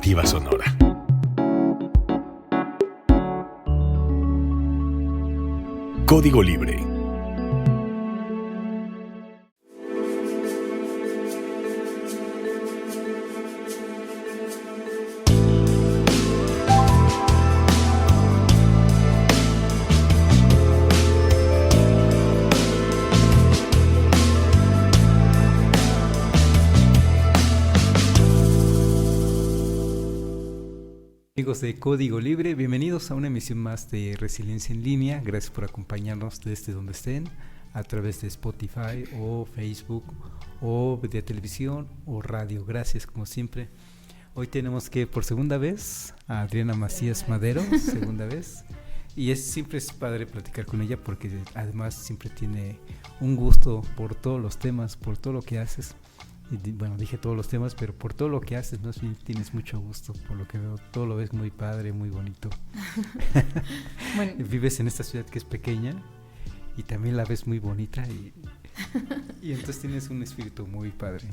Alternativa Sonora. Código Libre. Amigos de Código Libre, bienvenidos a una emisión más de Resiliencia en Línea. Gracias por acompañarnos desde donde estén, a través de Spotify o Facebook o de televisión o radio. Gracias como siempre. Hoy tenemos que por segunda vez a Adriana Macías Madero, segunda vez. Y siempre es padre platicar con ella porque además siempre tiene un gusto por todos los temas, por todo lo que haces. Y bueno, dije todos los temas, pero por todo lo que haces, ¿no? Tienes mucho gusto, por lo que veo, todo lo ves muy padre, muy bonito. Bueno. Vives en esta ciudad que es pequeña y también la ves muy bonita y entonces tienes un espíritu muy padre.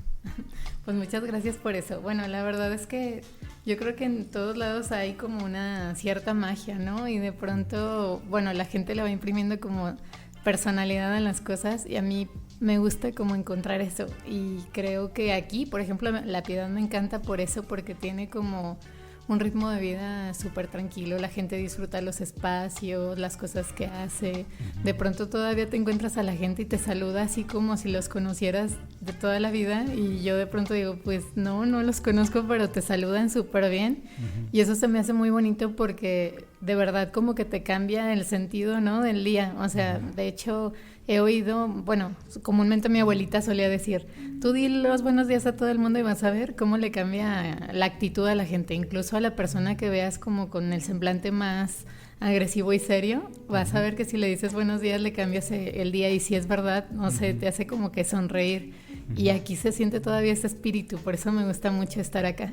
Pues muchas gracias por eso. Bueno, la verdad es que yo creo que en todos lados hay como una cierta magia, ¿no? Y de pronto, bueno, la gente le va imprimiendo como personalidad en las cosas y a mí me gusta como encontrar eso y creo que aquí, por ejemplo, La Piedad me encanta por eso, porque tiene como un ritmo de vida súper tranquilo, la gente disfruta los espacios, las cosas que hace, de pronto todavía te encuentras a la gente y te saluda así como si los conocieras de toda la vida y yo de pronto digo, pues no los conozco, pero te saludan súper bien y eso se me hace muy bonito porque de verdad como que te cambia el sentido, ¿no? Del día, o sea, de hecho he oído, bueno, comúnmente mi abuelita solía decir, tú di los buenos días a todo el mundo y vas a ver cómo le cambia la actitud a la gente, incluso a la persona que veas como con el semblante más agresivo y serio, vas a ver que si le dices buenos días le cambias el día y si es verdad, no sé, te hace como que sonreír y aquí se siente todavía ese espíritu, por eso me gusta mucho estar acá.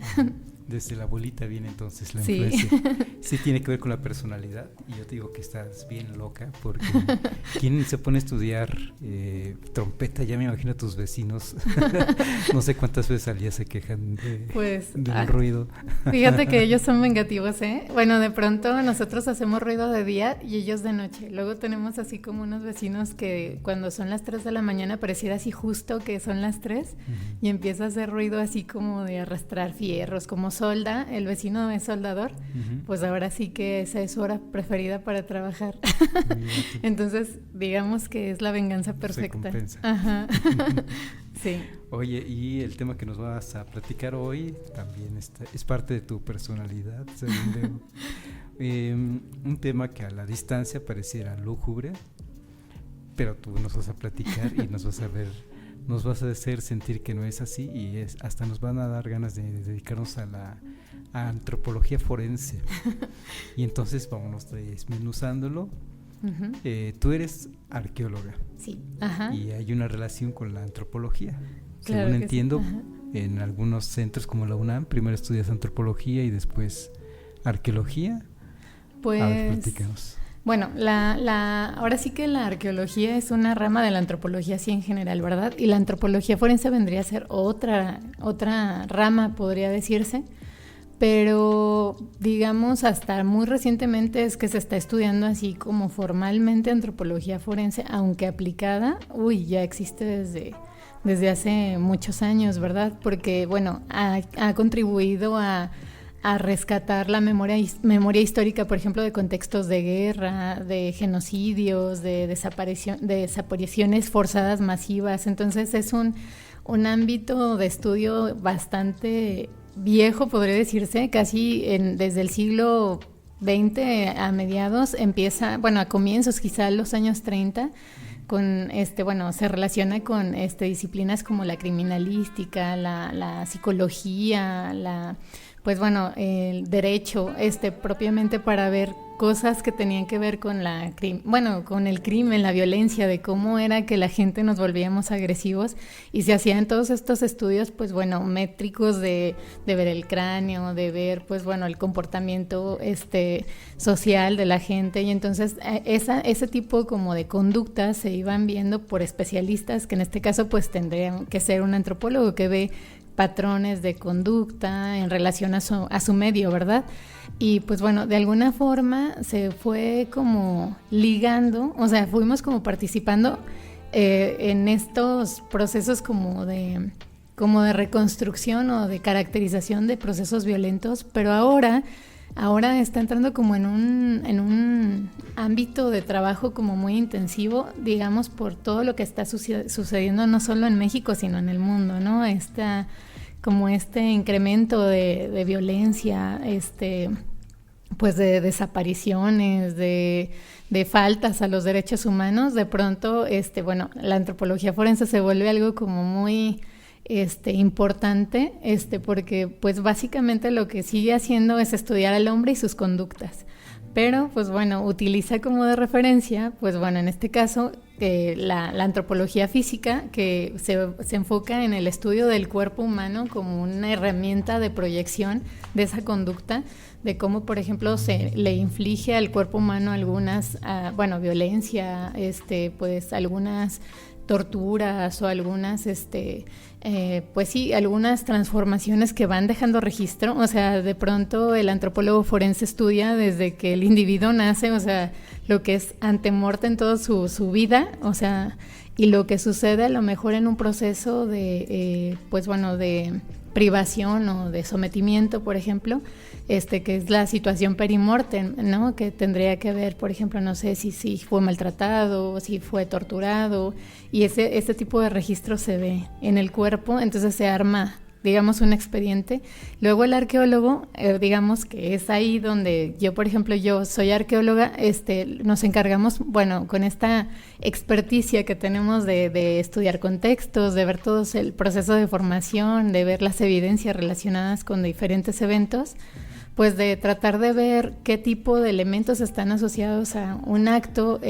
Desde la abuelita viene entonces la influencia. Sí tiene que ver con la personalidad y yo te digo que estás bien loca porque ¿quién se pone a estudiar trompeta? Ya me imagino a tus vecinos. No sé cuántas veces al día se quejan del ruido. Fíjate que ellos son vengativos, ¿eh? Bueno, de pronto nosotros hacemos ruido de día y ellos de noche. Luego tenemos así como unos vecinos que cuando son las 3 de la mañana pareciera así justo que son las 3 y empieza a hacer ruido así como de arrastrar fierros, como solda, el vecino es soldador, pues ahora sí que esa es su hora preferida para trabajar. Entonces, digamos que es la venganza perfecta. Se compensa. Ajá. Sí. Oye, y el tema que nos vas a platicar hoy también es parte de tu personalidad, según veo. Un tema que a la distancia pareciera lúgubre, pero tú nos vas a platicar y nos vas a hacer sentir que no es así y hasta nos van a dar ganas de dedicarnos a la antropología forense. Y entonces vámonos desmenuzándolo. Tú eres arqueóloga. Sí. Y hay una relación con la antropología. Claro, según entiendo, en algunos centros como la UNAM, primero estudias antropología y después arqueología. Pues, a ver, platícanos. Bueno, ahora sí que la arqueología es una rama de la antropología así en general, ¿verdad? Y la antropología forense vendría a ser otra rama, podría decirse, pero digamos hasta muy recientemente es que se está estudiando así como formalmente antropología forense, aunque aplicada, ya existe desde hace muchos años, ¿verdad? Porque, bueno, ha contribuido a rescatar la memoria histórica, por ejemplo, de contextos de guerra, de genocidios, de desapariciones forzadas masivas. Entonces es un ámbito de estudio bastante viejo, podría decirse, casi desde el siglo XX a mediados, a comienzos quizá los años 30, se relaciona con disciplinas como la criminalística, la psicología, el derecho, propiamente para ver cosas que tenían que ver con con el crimen, la violencia, de cómo era que la gente nos volvíamos agresivos y se hacían todos estos estudios, métricos de ver el cráneo, de ver, el comportamiento social de la gente y entonces ese tipo como de conductas se iban viendo por especialistas que en este caso tendrían que ser un antropólogo que ve patrones de conducta en relación a su medio, ¿verdad? Y pues bueno, de alguna forma se fue como ligando, o sea, fuimos como participando en estos procesos como de reconstrucción o de caracterización de procesos violentos, pero ahora está entrando como en un ámbito de trabajo como muy intensivo, digamos, por todo lo que está sucediendo no solo en México, sino en el mundo, ¿no? Como este incremento de violencia, pues de desapariciones, de faltas a los derechos humanos. De pronto, bueno, la antropología forense se vuelve algo como muy importante, porque pues básicamente lo que sigue haciendo es estudiar al hombre y sus conductas, pero pues bueno, utiliza como de referencia, pues bueno, en este caso la antropología física, que se enfoca en el estudio del cuerpo humano como una herramienta de proyección de esa conducta, de cómo, por ejemplo, se le inflige al cuerpo humano algunas, violencia, pues algunas torturas o algunas, pues sí, algunas transformaciones que van dejando registro. O sea, de pronto el antropólogo forense estudia desde que el individuo nace, o sea, lo que es antemorte en toda su vida, o sea, y lo que sucede a lo mejor en un proceso de, de privación o de sometimiento, por ejemplo, que es la situación perimortem, ¿no? Que tendría que ver, por ejemplo, no sé si fue maltratado, si fue torturado, y ese tipo de registro se ve en el cuerpo, entonces se arma, digamos, un expediente. Luego el arqueólogo, digamos que es ahí donde yo, por ejemplo, yo soy arqueóloga, nos encargamos, bueno, con esta experticia que tenemos de estudiar contextos, de ver todo el proceso de formación, de ver las evidencias relacionadas con diferentes eventos, pues de tratar de ver qué tipo de elementos están asociados a un acto,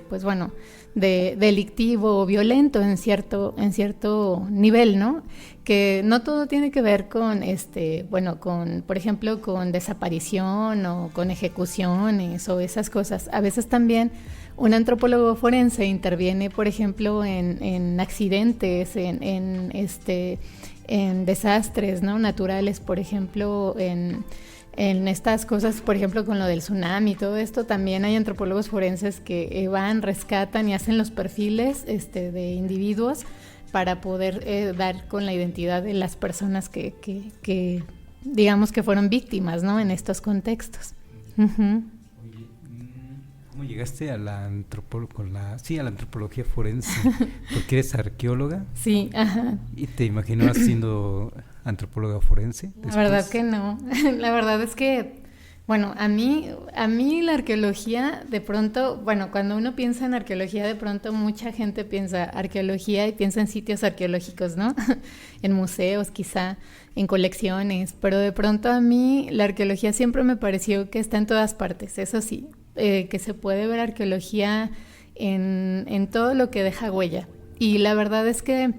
pues bueno, delictivo o violento en cierto nivel, ¿no? Que no todo tiene que ver con, con, por ejemplo, con desaparición o con ejecuciones o esas cosas. A veces también un antropólogo forense interviene, por ejemplo, en accidentes, en desastres, ¿no? Naturales, por ejemplo, en estas cosas, por ejemplo, con lo del tsunami y todo esto. También hay antropólogos forenses que van, rescatan y hacen los perfiles de individuos para poder dar con la identidad de las personas que digamos que fueron víctimas, ¿no? En estos contextos. Uh-huh. ¿Cómo llegaste a la antropología forense? ¿Porque eres arqueóloga? Sí, ajá. ¿Y te imaginabas siendo antropóloga forense después? La verdad que no. La verdad es que, bueno, a mí la arqueología, de pronto, bueno, cuando uno piensa en arqueología, de pronto mucha gente piensa arqueología y piensa en sitios arqueológicos, ¿no? En museos, quizá, en colecciones, pero de pronto a mí la arqueología siempre me pareció que está en todas partes. Eso sí, que se puede ver arqueología en todo lo que deja huella. Y la verdad es que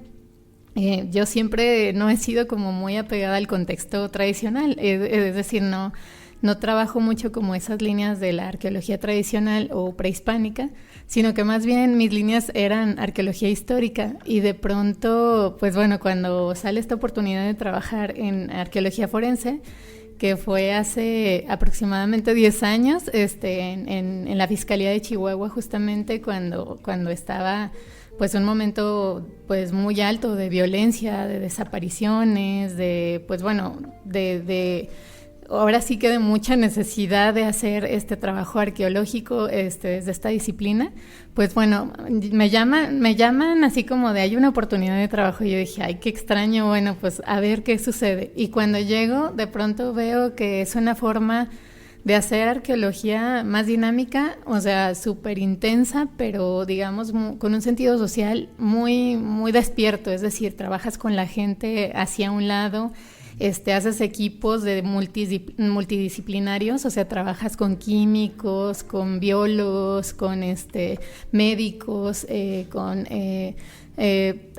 yo siempre no he sido como muy apegada al contexto tradicional, es decir, no trabajo mucho como esas líneas de la arqueología tradicional o prehispánica, sino que más bien mis líneas eran arqueología histórica. Y de pronto, pues bueno, cuando sale esta oportunidad de trabajar en arqueología forense, que fue hace aproximadamente 10 años, en la Fiscalía de Chihuahua, justamente cuando estaba pues un momento pues muy alto de violencia, de desapariciones, de pues bueno, de ahora sí que de mucha necesidad de hacer este trabajo arqueológico desde esta disciplina. Pues bueno, me llaman así como de hay una oportunidad de trabajo, y yo dije, ay, qué extraño, bueno, pues a ver qué sucede. Y cuando llego, de pronto veo que es una forma de hacer arqueología más dinámica, o sea, súper intensa, pero digamos con un sentido social muy, muy despierto. Es decir, trabajas con la gente hacia un lado, haces equipos de multidisciplinarios, o sea, trabajas con químicos, con biólogos, con médicos, con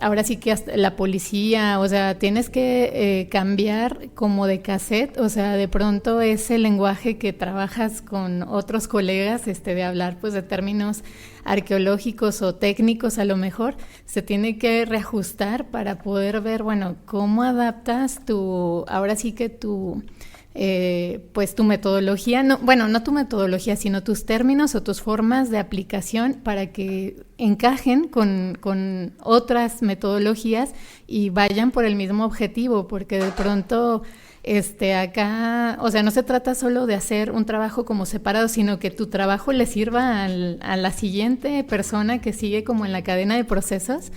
ahora sí que hasta la policía, o sea, tienes que cambiar como de cassette, o sea, de pronto ese lenguaje que trabajas con otros colegas, de hablar pues de términos arqueológicos o técnicos a lo mejor, se tiene que reajustar para poder ver, bueno, cómo adaptas ahora sí que pues tu metodología, no tu metodología, sino tus términos o tus formas de aplicación para que encajen con otras metodologías y vayan por el mismo objetivo, porque de pronto acá, o sea, no se trata solo de hacer un trabajo como separado, sino que tu trabajo le sirva a la siguiente persona que sigue como en la cadena de procesos.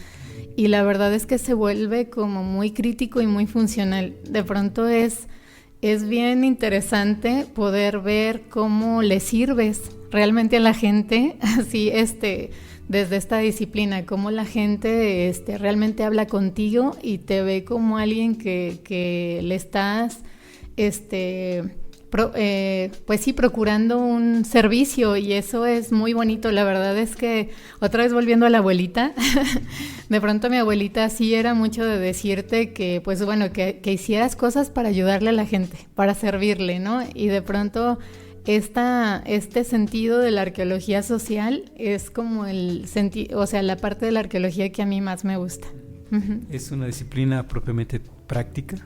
Y la verdad es que se vuelve como muy crítico y muy funcional. De pronto es bien interesante poder ver cómo le sirves realmente a la gente, así desde esta disciplina, cómo la gente realmente habla contigo y te ve como alguien que le estás pues sí, procurando un servicio, y eso es muy bonito. La verdad es que, otra vez volviendo a la abuelita, de pronto mi abuelita sí era mucho de decirte que, pues bueno, que hicieras cosas para ayudarle a la gente, para servirle, ¿no? Y de pronto este sentido de la arqueología social es como o sea, la parte de la arqueología que a mí más me gusta. Uh-huh. Es una disciplina propiamente práctica.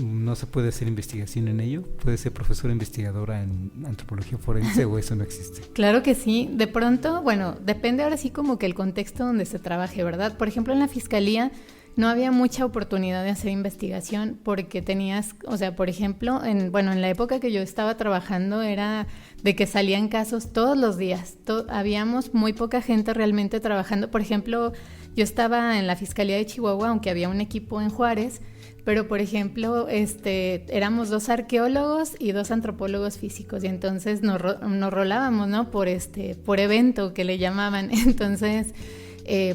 No se puede hacer investigación en ello. ¿Puede ser profesora investigadora en antropología forense o eso no existe? Claro que sí. De pronto, bueno, depende ahora sí como que el contexto donde se trabaje, ¿verdad? Por ejemplo, en la fiscalía no había mucha oportunidad de hacer investigación porque tenías, o sea, por ejemplo, en la época que yo estaba trabajando era de que salían casos todos los días. Habíamos muy poca gente realmente trabajando. Por ejemplo, yo estaba en la Fiscalía de Chihuahua, aunque había un equipo en Juárez, pero por ejemplo, éramos 2 arqueólogos y 2 antropólogos físicos, y entonces nos rolábamos, ¿no? Por evento que le llamaban. Entonces,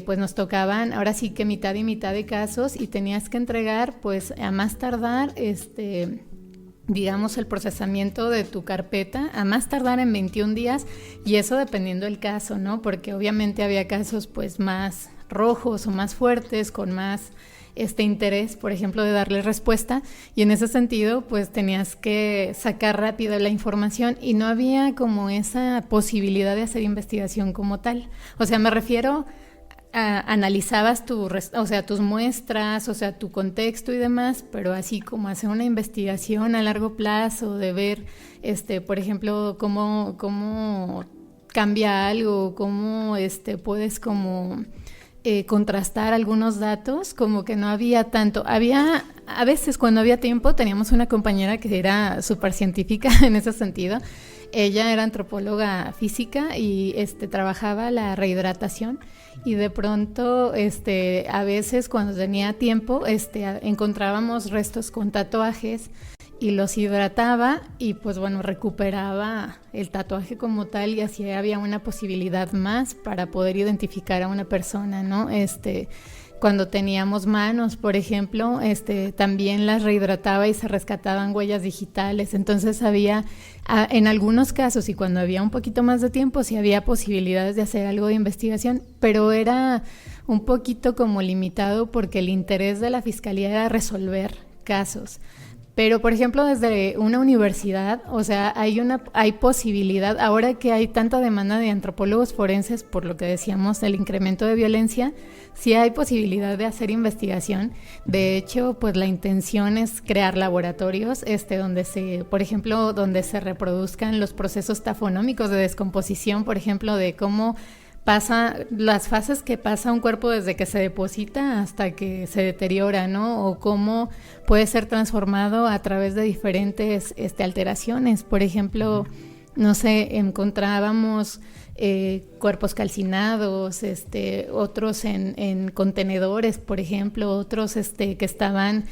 pues nos tocaban ahora sí que mitad y mitad de casos, y tenías que entregar, pues a más tardar, digamos, el procesamiento de tu carpeta, a más tardar en 21 días, y eso dependiendo del caso, ¿no? Porque obviamente había casos pues más rojos o más fuertes, con más interés, por ejemplo, de darle respuesta, y en ese sentido pues tenías que sacar rápido la información y no había como esa posibilidad de hacer investigación como tal. O sea, me refiero a analizabas tus muestras, o sea, tu contexto y demás, pero así como hacer una investigación a largo plazo, de ver, por ejemplo, cómo cambia algo, cómo puedes como contrastar algunos datos, como que no había tanto. Había, a veces cuando había tiempo, teníamos una compañera que era súper científica en ese sentido. Ella era antropóloga física y trabajaba la rehidratación, y de pronto a veces cuando tenía tiempo encontrábamos restos con tatuajes y los hidrataba y pues bueno, recuperaba el tatuaje como tal, y así había una posibilidad más para poder identificar a una persona, ¿no? Cuando teníamos manos, por ejemplo, también las rehidrataba y se rescataban huellas digitales. Entonces había, en algunos casos, y cuando había un poquito más de tiempo, sí había posibilidades de hacer algo de investigación, pero era un poquito como limitado porque el interés de la fiscalía era resolver casos. Pero, por ejemplo, desde una universidad, o sea, hay posibilidad, ahora que hay tanta demanda de antropólogos forenses, por lo que decíamos, el incremento de violencia, sí hay posibilidad de hacer investigación. De hecho, pues la intención es crear laboratorios, por ejemplo, donde se reproduzcan los procesos tafonómicos de descomposición, por ejemplo, de cómo pasa las fases que pasa un cuerpo desde que se deposita hasta que se deteriora, ¿no? O cómo puede ser transformado a través de diferentes alteraciones. Por ejemplo, no sé, encontrábamos cuerpos calcinados, otros en contenedores, por ejemplo, otros que estaban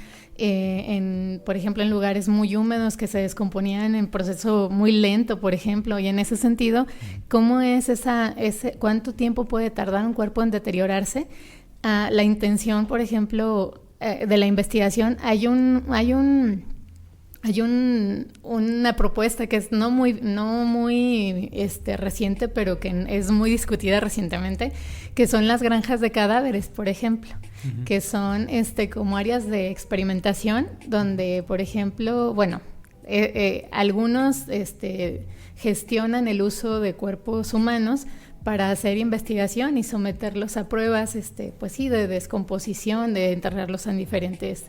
por ejemplo, en lugares muy húmedos que se descomponían en proceso muy lento, por ejemplo, y en ese sentido, ¿cómo es cuánto tiempo puede tardar un cuerpo en deteriorarse? La intención, por ejemplo, de la investigación, hay un Hay una propuesta que es no muy reciente, pero que es muy discutida recientemente, que son las granjas de cadáveres, por ejemplo, uh-huh. que son como áreas de experimentación donde, por ejemplo, algunos gestionan el uso de cuerpos humanos para hacer investigación y someterlos a pruebas, de descomposición, de enterrarlos en diferentes,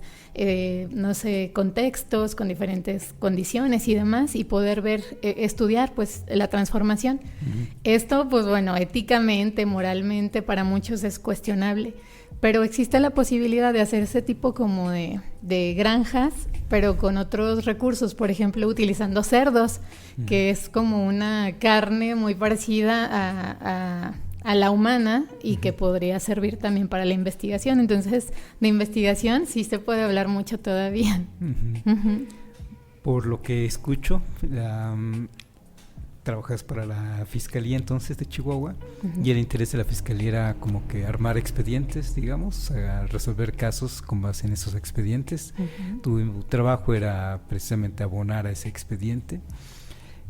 contextos, con diferentes condiciones y demás, y poder estudiar, pues, la transformación. Uh-huh. Esto, pues, éticamente, moralmente, para muchos es cuestionable, pero existe la posibilidad de hacer ese tipo como de granjas, pero con otros recursos, por ejemplo, utilizando cerdos, uh-huh. que es como una carne muy parecida a la humana y uh-huh. que podría servir también para la investigación. Entonces, de investigación sí se puede hablar mucho todavía. Uh-huh. Uh-huh. Por lo que escucho, trabajas para la Fiscalía entonces de Chihuahua, uh-huh. y el interés de la Fiscalía era como que armar expedientes, digamos, a resolver casos con base en esos expedientes. Uh-huh. Tu trabajo era precisamente abonar a ese expediente,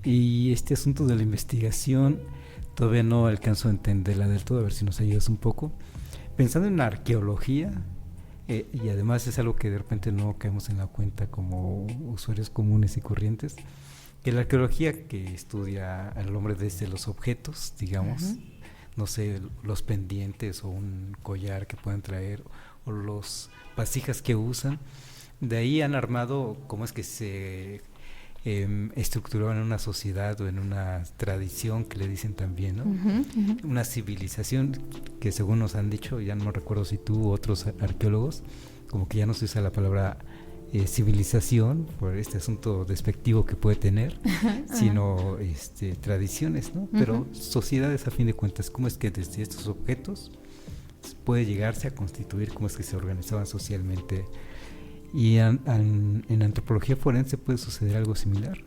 y este asunto de la investigación todavía no alcanzo a entenderla del todo, a ver si nos ayudas un poco. Pensando en la arqueología, y además es algo que de repente no caemos en la cuenta como usuarios comunes y corrientes, que la arqueología que estudia al hombre desde los objetos, digamos, uh-huh. no sé, los pendientes o un collar que puedan traer, o los vasijas que usan, de ahí han armado cómo es que se estructuró en una sociedad o en una tradición que le dicen también, ¿no? Uh-huh, uh-huh. Una civilización que, según nos han dicho, ya no recuerdo si tú u otros arqueólogos, como que ya no se usa la palabra civilización por este asunto despectivo que puede tener, uh-huh. sino tradiciones, ¿no? Uh-huh. Pero sociedades, a fin de cuentas, ¿cómo es que desde estos objetos puede llegarse a constituir, cómo es que se organizaban socialmente? Y en antropología forense puede suceder algo similar.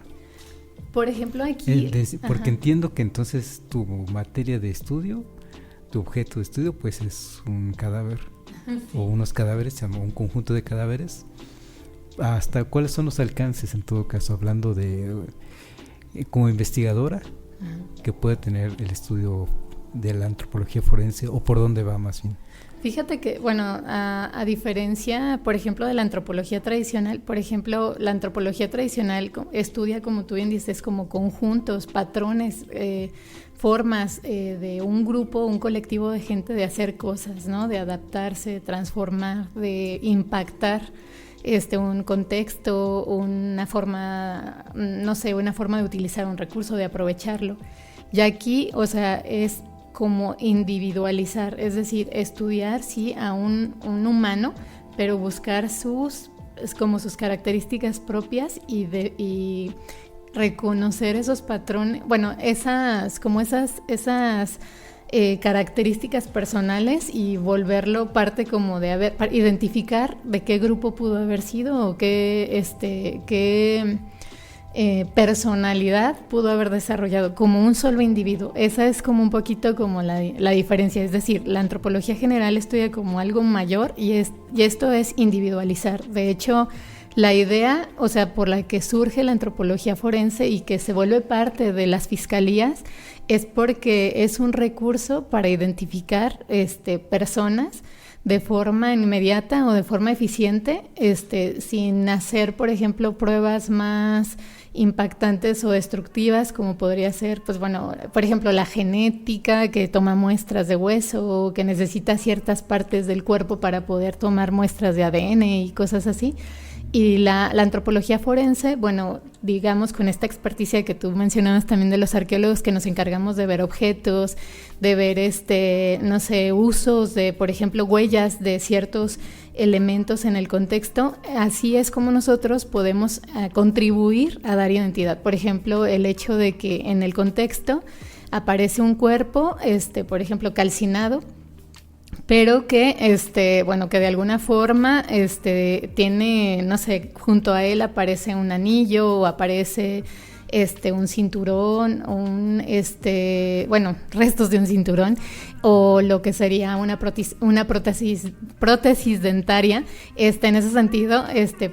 Por ejemplo, aquí... porque entiendo que entonces tu materia de estudio, tu objeto de estudio, pues es un cadáver, sí. o unos cadáveres, un conjunto de cadáveres. ¿Hasta cuáles son los alcances, en todo caso, hablando de como investigadora, uh-huh. que puede tener el estudio de la antropología forense, o por dónde va más bien? Fíjate que, a diferencia, por ejemplo, de la antropología tradicional, por ejemplo, la antropología tradicional estudia, como tú bien dices, como conjuntos, patrones, formas de un grupo, un colectivo de gente de hacer cosas, ¿no? De adaptarse, transformar, de impactar un contexto, una forma de utilizar un recurso, de aprovecharlo. Y aquí, es como individualizar, es decir, estudiar, sí, a un humano, pero buscar sus características propias y reconocer esos patrones, esas características personales, y volverlo parte como de identificar de qué grupo pudo haber sido, o qué personalidad pudo haber desarrollado como un solo individuo. Esa es como un poquito como la diferencia, es decir, la antropología general estudia como algo mayor, y esto es individualizar. De hecho, la idea, por la que surge la antropología forense y que se vuelve parte de las fiscalías, es porque es un recurso para identificar personas de forma inmediata o de forma eficiente, sin hacer, por ejemplo, pruebas más impactantes o destructivas, como podría ser, por ejemplo, la genética, que toma muestras de hueso, o que necesita ciertas partes del cuerpo para poder tomar muestras de ADN y cosas así. Y la antropología forense, digamos, con esta experticia que tú mencionabas también de los arqueólogos, que nos encargamos de ver objetos, de ver, usos de, por ejemplo, huellas de ciertos elementos en el contexto. Así es como nosotros podemos contribuir a dar identidad. Por ejemplo, el hecho de que en el contexto aparece un cuerpo, por ejemplo, calcinado, pero que que de alguna forma tiene, junto a él aparece un anillo, o aparece un cinturón, restos de un cinturón, o lo que sería una prótesis dentaria. En ese sentido,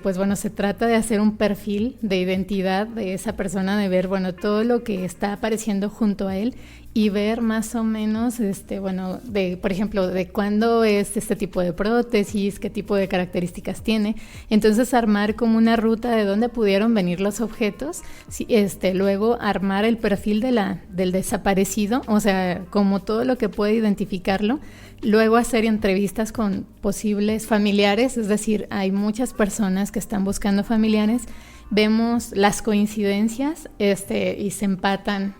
pues bueno, se trata de hacer un perfil de identidad de esa persona, de ver, bueno, todo lo que está apareciendo junto a él y ver más o menos, por ejemplo, de cuándo es este tipo de prótesis, qué tipo de características tiene. Entonces, armar como una ruta de dónde pudieron venir los objetos, luego armar el perfil del desaparecido, o sea, como todo lo que puede identificarlo. Luego hacer entrevistas con posibles familiares, es decir, hay muchas personas que están buscando familiares. Vemos las coincidencias y se empatan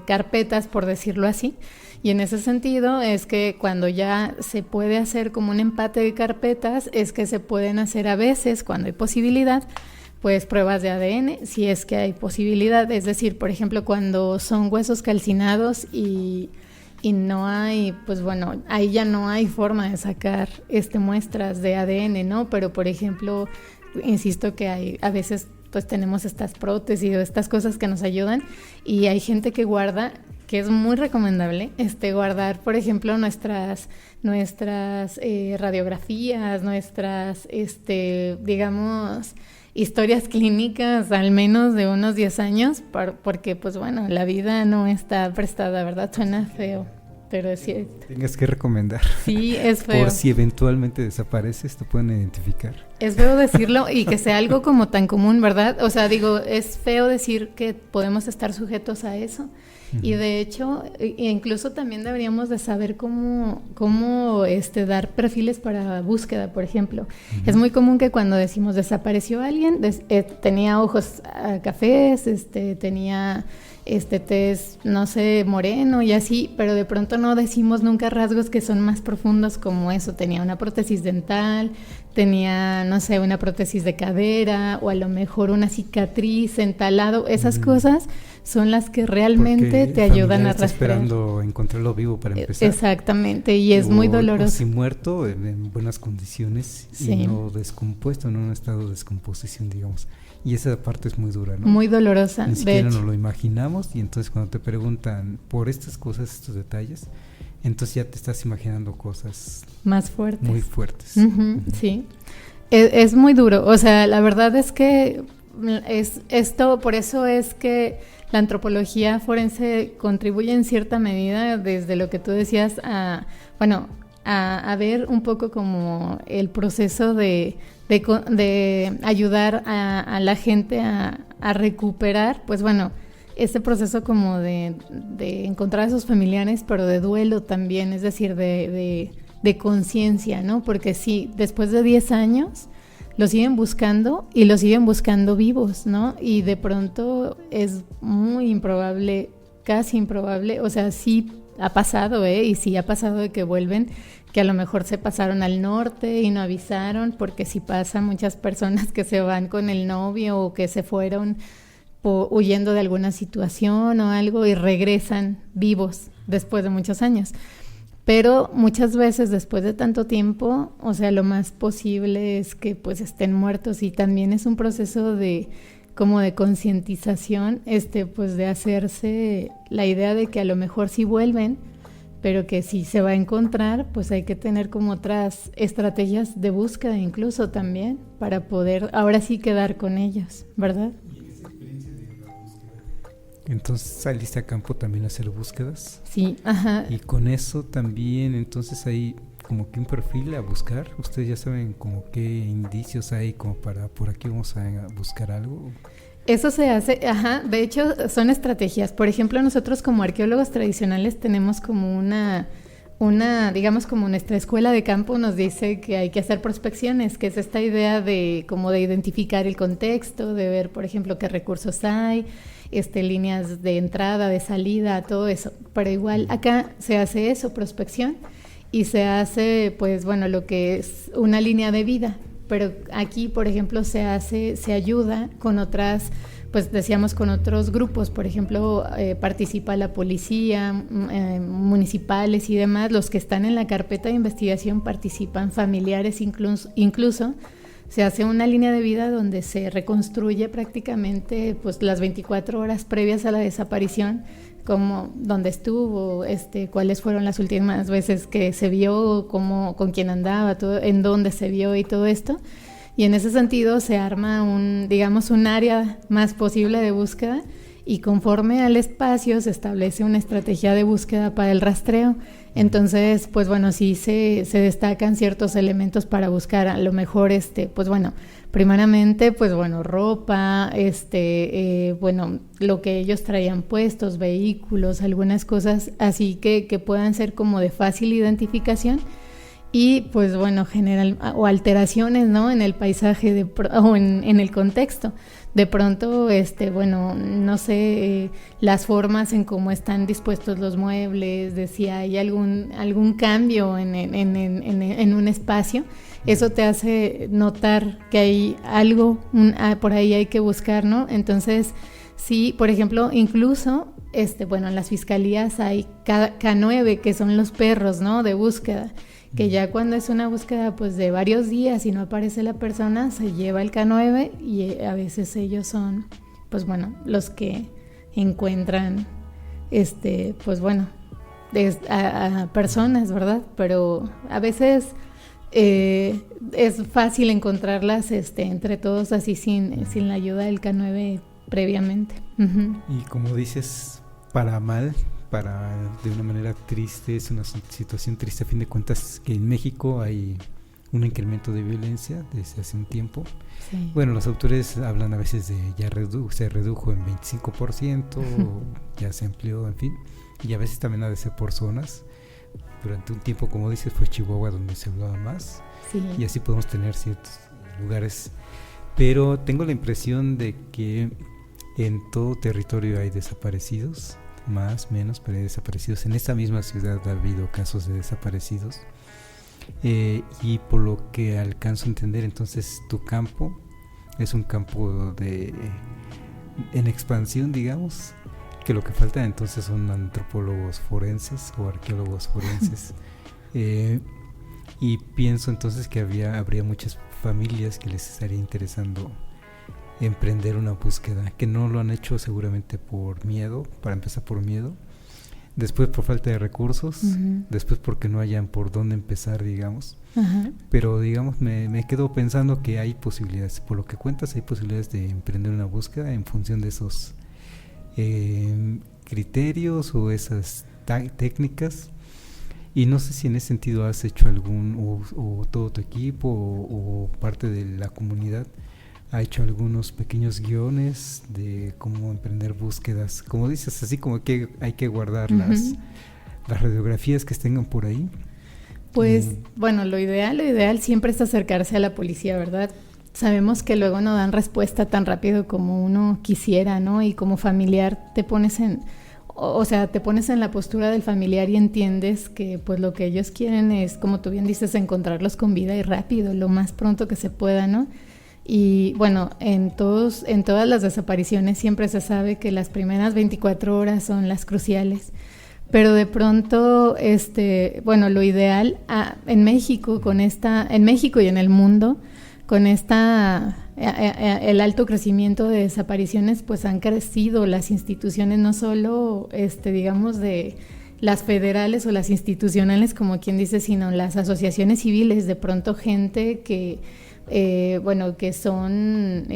carpetas, por decirlo así. Y en ese sentido es que cuando ya se puede hacer como un empate de carpetas, es que se pueden hacer a veces, cuando hay posibilidad, pues pruebas de ADN, si es que hay posibilidad. Es decir, por ejemplo, cuando son huesos calcinados y no hay, pues bueno, ahí ya no hay forma de sacar muestras de ADN, ¿no? Pero, por ejemplo, insisto que hay a veces pues tenemos estas prótesis o estas cosas que nos ayudan, y hay gente que guarda, que es muy recomendable guardar, por ejemplo, nuestras radiografías, nuestras digamos historias clínicas, al menos de unos 10 años, porque pues bueno, la vida no está prestada, ¿verdad? Suena feo, pero es cierto. Tengas que recomendar. Sí, es feo. Por si eventualmente desapareces, te pueden identificar. Es feo decirlo y que sea algo como tan común, ¿verdad? O sea, digo, es feo decir que podemos estar sujetos a eso. Uh-huh. Y de hecho, incluso también deberíamos de saber cómo dar perfiles para búsqueda, por ejemplo. Uh-huh. Es muy común que cuando decimos desapareció alguien, tenía ojos cafés, tenía tez, no sé, moreno y así, pero de pronto no decimos nunca rasgos que son más profundos como eso. Tenía una prótesis dental, tenía, no sé, una prótesis de cadera, o a lo mejor una cicatriz, entalado. Esas cosas son las que realmente te ayudan a rastrear. Está esperando encontrarlo vivo para empezar. Exactamente, y es muy doloroso. O si muerto, en buenas condiciones, sí, y no descompuesto, en un estado de descomposición, digamos. Y esa parte es muy dura, ¿no? Muy dolorosa. Ni siquiera nos lo imaginamos, y entonces cuando te preguntan por estas cosas, estos detalles, entonces ya te estás imaginando cosas más fuertes. Muy fuertes. Uh-huh, uh-huh. Sí. Es muy duro. O sea, la verdad es que por eso es que la antropología forense contribuye en cierta medida, desde lo que tú decías, a ver un poco como el proceso de ayudar a la gente a recuperar, pues bueno, ese proceso como de encontrar a sus familiares, pero de duelo también, es decir, de conciencia, ¿no? Porque sí, después de 10 años lo siguen buscando, y lo siguen buscando vivos, ¿no? Y de pronto es muy improbable, casi improbable, o sea, sí ha pasado, y sí ha pasado de que vuelven, que a lo mejor se pasaron al norte y no avisaron, porque sí pasa muchas personas que se van con el novio o que se fueron huyendo de alguna situación o algo y regresan vivos después de muchos años. Pero muchas veces después de tanto tiempo, o sea, lo más posible es que pues estén muertos, y también es un proceso de concientización, pues de hacerse la idea de que a lo mejor sí vuelven, pero que si se va a encontrar, pues hay que tener como otras estrategias de búsqueda incluso también, para poder ahora sí quedar con ellos, ¿verdad? Entonces saliste a campo también a hacer búsquedas. Sí, ajá. Y con eso también, entonces hay como que un perfil a buscar. Ustedes ya saben como qué indicios hay como para por aquí vamos a buscar algo. Eso se hace, ajá, de hecho son estrategias. Por ejemplo, nosotros como arqueólogos tradicionales tenemos como una digamos como nuestra escuela de campo nos dice que hay que hacer prospecciones, que es esta idea de como de identificar el contexto, de ver, por ejemplo, qué recursos hay, líneas de entrada, de salida, todo eso. Pero igual acá se hace eso, prospección, y se hace, pues bueno, lo que es una línea de vida. Pero aquí, por ejemplo, se ayuda con otras, pues decíamos con otros grupos, por ejemplo, participa la policía, municipales y demás. Los que están en la carpeta de investigación participan familiares incluso se hace una línea de vida donde se reconstruye prácticamente pues las 24 horas previas a la desaparición, como dónde estuvo, cuáles fueron las últimas veces que se vio, cómo, con quién andaba, todo, en dónde se vio y todo esto. Y en ese sentido se arma un área más posible de búsqueda, y conforme al espacio se establece una estrategia de búsqueda para el rastreo. Entonces, pues bueno, sí se destacan ciertos elementos para buscar, a lo mejor, pues bueno, primeramente, pues bueno, ropa, bueno, lo que ellos traían puestos, vehículos, algunas cosas así que puedan ser como de fácil identificación. Y pues bueno, o alteraciones, ¿no?, en el paisaje o en el contexto. De pronto, bueno, no sé, las formas en cómo están dispuestos los muebles, de si hay algún cambio en un espacio, eso te hace notar que hay algo, por ahí hay que buscar, ¿no? Entonces, sí, por ejemplo, incluso, bueno, en las fiscalías hay K9, que son los perros, ¿no?, de búsqueda, que ya cuando es una búsqueda pues de varios días y no aparece la persona, se lleva el K9 y a veces ellos son, pues bueno, los que encuentran, pues bueno, a personas, ¿verdad? Pero a veces es fácil encontrarlas entre todos así sin la ayuda del K9 previamente. Uh-huh. Y como dices, para mal, de una manera triste, es una situación triste a fin de cuentas, que en México hay un incremento de violencia desde hace un tiempo. Sí. Bueno, los autores hablan a veces de se redujo en 25%, ya se amplió, en fin, y a veces también ha de ser por zonas. Durante un tiempo, como dices, fue Chihuahua donde se hablaba más, sí, y así podemos tener ciertos lugares, pero tengo la impresión de que en todo territorio hay desaparecidos, más, menos, pero hay desaparecidos. En esta misma ciudad ha habido casos de desaparecidos, y por lo que alcanzo a entender, entonces tu campo es un campo en expansión, digamos, que lo que falta entonces son antropólogos forenses o arqueólogos forenses. Y pienso entonces que habría muchas familias que les estaría interesando emprender una búsqueda, que no lo han hecho seguramente por miedo, para empezar por miedo, después por falta de recursos, uh-huh, después porque no hayan por dónde empezar, digamos. Uh-huh. Pero digamos, me quedo pensando que hay posibilidades, por lo que cuentas, hay posibilidades de emprender una búsqueda en función de esos criterios o esas técnicas. Y no sé si en ese sentido has hecho o todo tu equipo o parte de la comunidad ha hecho algunos pequeños guiones de cómo emprender búsquedas, como dices, así como que hay que guardar, uh-huh, las radiografías que tengan por ahí. Pues bueno, lo ideal siempre es acercarse a la policía, ¿verdad? Sabemos que luego no dan respuesta tan rápido como uno quisiera, ¿no? Y como familiar te pones en la postura del familiar y entiendes que pues lo que ellos quieren es, como tú bien dices, encontrarlos con vida y rápido, lo más pronto que se pueda, ¿no? Y bueno, en todas las desapariciones siempre se sabe que las primeras 24 horas son las cruciales, pero de pronto, bueno, lo ideal en México y en el mundo, con el alto crecimiento de desapariciones, pues han crecido las instituciones, no solo, digamos, de las federales o las institucionales, como quien dice, sino las asociaciones civiles, de pronto gente que que son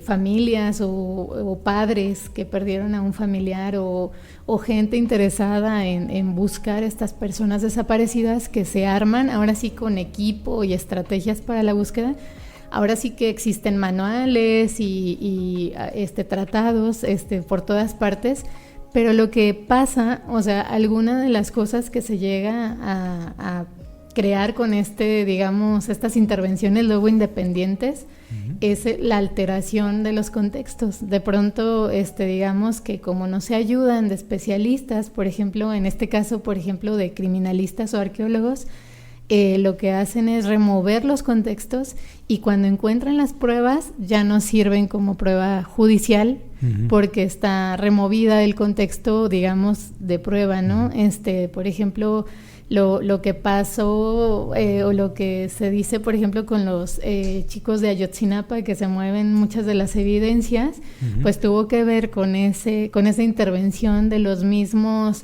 familias o padres que perdieron a un familiar o gente interesada en buscar a estas personas desaparecidas, que se arman ahora sí con equipo y estrategias para la búsqueda. Ahora sí que existen manuales y tratados por todas partes, pero lo que pasa, o sea, alguna de las cosas que se llega a crear con digamos, estas intervenciones luego independientes, uh-huh, es la alteración de los contextos. De pronto, digamos que como no se ayudan de especialistas, por ejemplo, en este caso, por ejemplo, de criminalistas o arqueólogos, lo que hacen es remover los contextos, y cuando encuentran las pruebas ya no sirven como prueba judicial, uh-huh, porque está removida del contexto, digamos, de prueba, ¿no? Por ejemplo, lo que pasó o lo que se dice, por ejemplo, con los chicos de Ayotzinapa, que se mueven muchas de las evidencias, pues tuvo que ver con esa intervención de las mismas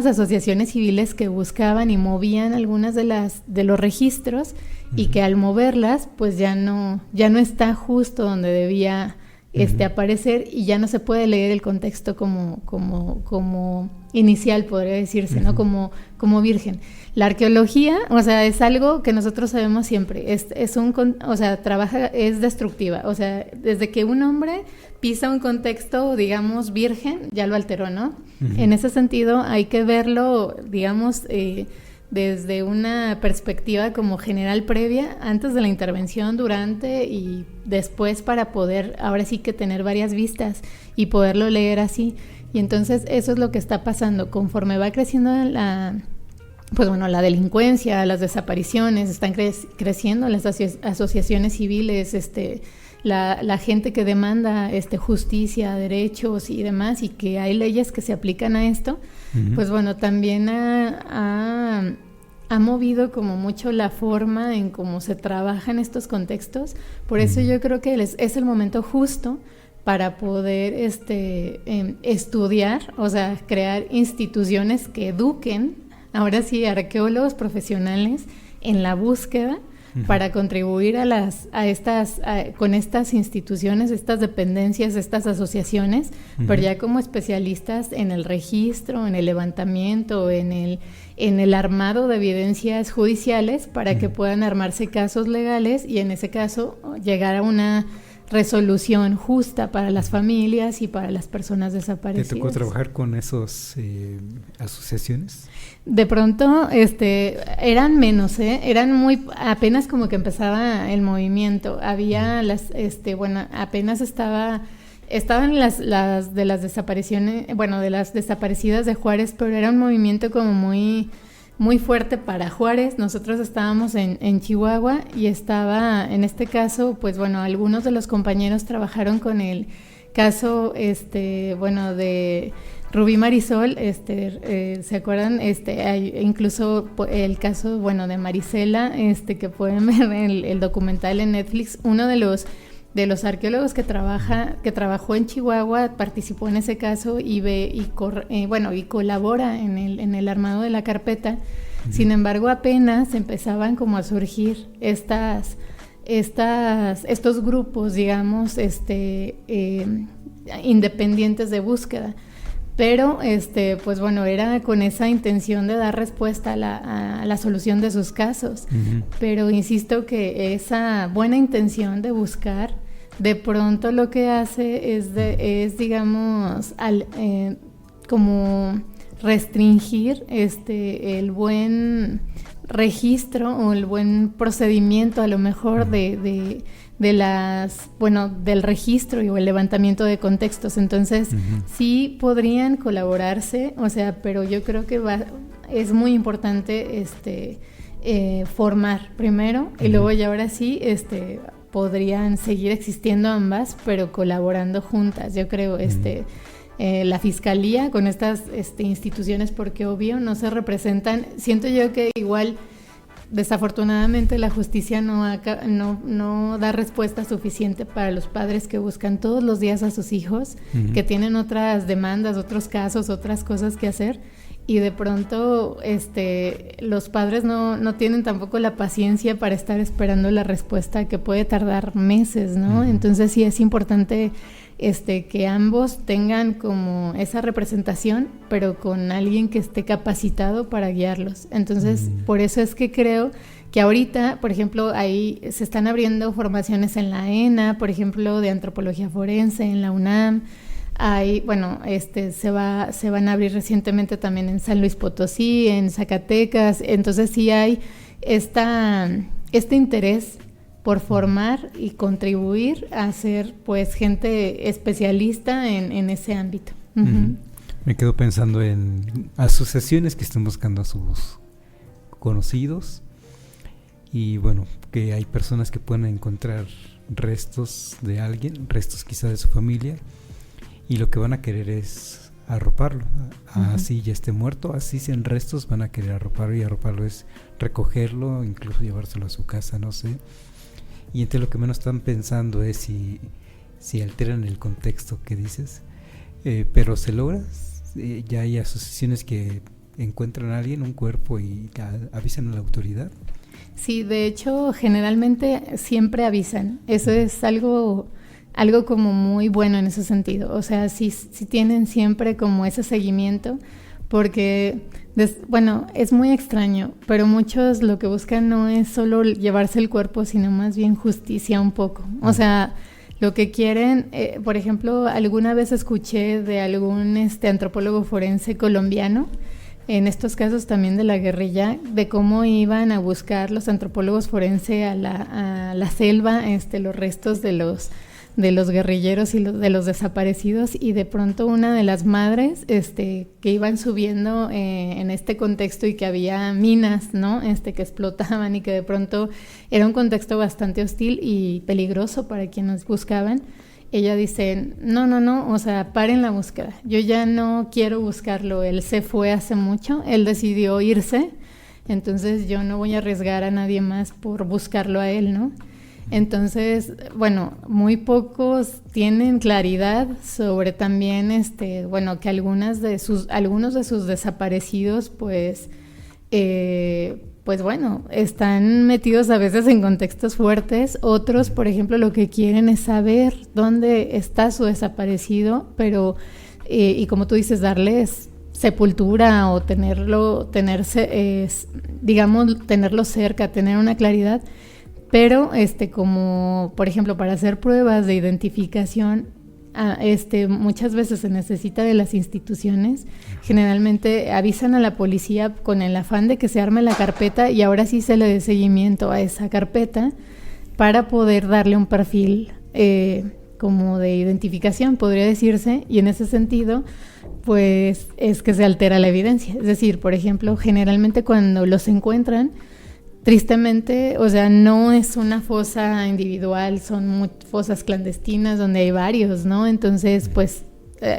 asociaciones civiles que buscaban y movían algunas de los registros, y que al moverlas, pues ya no está justo donde debía aparecer, y ya no se puede leer el contexto como inicial, podría decirse, ¿no? Como virgen. La arqueología, o sea, es algo que nosotros sabemos siempre, es destructiva, o sea, desde que un hombre pisa un contexto, digamos, virgen, ya lo alteró, ¿no? En ese sentido hay que verlo, digamos, desde una perspectiva como general previa, antes de la intervención, durante y después, para poder ahora sí que tener varias vistas y poderlo leer así. Y entonces eso es lo que está pasando conforme va creciendo la delincuencia, las desapariciones, están creciendo las asociaciones civiles, la gente que demanda justicia, derechos y demás, y que hay leyes que se aplican a esto. Pues bueno, también ha movido como mucho la forma en cómo se trabaja en estos contextos. Por eso yo creo que es el momento justo para poder estudiar, o sea, crear instituciones que eduquen, ahora sí, arqueólogos profesionales en la búsqueda, para contribuir con estas instituciones, estas dependencias, estas asociaciones, pero ya como especialistas en el registro, en el levantamiento, en el armado de evidencias judiciales, para que puedan armarse casos legales y en ese caso llegar a una resolución justa para las familias y para las personas desaparecidas. ¿Te tocó trabajar con esas asociaciones? De pronto, eran menos, eran muy, apenas como que empezaba el movimiento. Había apenas estaban las de las desapariciones, de las desaparecidas de Juárez, pero era un movimiento como muy, muy fuerte para Juárez. Nosotros estábamos en Chihuahua y estaba, en este caso, pues bueno, algunos de los compañeros trabajaron con el caso, de Rubí Marisol, ¿se acuerdan? Hay incluso el caso, de Marisela, que pueden ver el documental en Netflix. Uno de los arqueólogos que trabajó en Chihuahua participó en ese caso y colabora en el armado de la carpeta. Sin embargo, apenas empezaban como a surgir estos grupos, digamos, independientes de búsqueda. Pero, pues bueno, era con esa intención de dar respuesta a la solución de sus casos. Pero insisto que esa buena intención de buscar, de pronto lo que hace es digamos, como restringir el buen registro o el buen procedimiento, a lo mejor, del registro o el levantamiento de contextos. Entonces, sí podrían colaborarse, o sea, pero yo creo que es muy importante formar primero, y luego ya ahora sí podrían seguir existiendo ambas, pero colaborando juntas. Yo creo la fiscalía con estas instituciones, porque obvio no se representan. Siento yo que igual, desafortunadamente, la justicia no da respuesta suficiente para los padres que buscan todos los días a sus hijos, que tienen otras demandas, otros casos, otras cosas que hacer, y de pronto los padres no tienen tampoco la paciencia para estar esperando la respuesta, que puede tardar meses, ¿no? Entonces sí es importante que ambos tengan como esa representación, pero con alguien que esté capacitado para guiarlos. Entonces, por eso es que creo que ahorita, por ejemplo, ahí se están abriendo formaciones en la ENA, por ejemplo, de antropología forense, en la UNAM. Hay, se van a abrir recientemente también en San Luis Potosí, en Zacatecas. Entonces sí hay este interés por formar y contribuir a ser, pues, gente especialista en ese ámbito. Me quedo pensando en asociaciones que están buscando a sus conocidos, y bueno, que hay personas que pueden encontrar restos de alguien, restos quizá de su familia, y lo que van a querer es arroparlo. Así ya esté muerto, así sean restos, van a querer arroparlo, y arroparlo es recogerlo, incluso llevárselo a su casa, no sé. Y entre lo que menos están pensando es si alteran el contexto que dices, pero se logra. Ya hay asociaciones que encuentran a alguien, un cuerpo, y avisan a la autoridad. Sí, de hecho, generalmente siempre avisan. Eso es algo como muy bueno en ese sentido. O sea, sí tienen siempre como ese seguimiento, porque, bueno, es muy extraño, pero muchos lo que buscan no es solo llevarse el cuerpo, sino más bien justicia un poco. O sea, lo que quieren, por ejemplo, alguna vez escuché de algún antropólogo forense colombiano, en estos casos también de la guerrilla, de cómo iban a buscar los antropólogos forenses a la selva los restos de los guerrilleros y de los desaparecidos, y de pronto una de las madres que iban subiendo en este contexto, y que había minas, ¿no? Que explotaban, y que de pronto era un contexto bastante hostil y peligroso para quienes buscaban. Ella dice, no, o sea, paren la búsqueda, yo ya no quiero buscarlo, él se fue hace mucho, él decidió irse, entonces yo no voy a arriesgar a nadie más por buscarlo a él, ¿no? Entonces, bueno, muy pocos tienen claridad sobre también, bueno, que algunos de sus desaparecidos, pues bueno, están metidos a veces en contextos fuertes. Otros, por ejemplo, lo que quieren es saber dónde está su desaparecido, pero, y como tú dices, darles sepultura o tenerlo cerca, tener una claridad. Pero como por ejemplo para hacer pruebas de identificación, muchas veces se necesita de las instituciones. Generalmente avisan a la policía con el afán de que se arme la carpeta, y ahora sí se le dé seguimiento a esa carpeta para poder darle un perfil como de identificación, podría decirse, y en ese sentido pues es que se altera la evidencia. Es decir, por ejemplo, generalmente cuando los encuentran, tristemente, o sea, no es una fosa individual, son fosas clandestinas donde hay varios, ¿no? Entonces, pues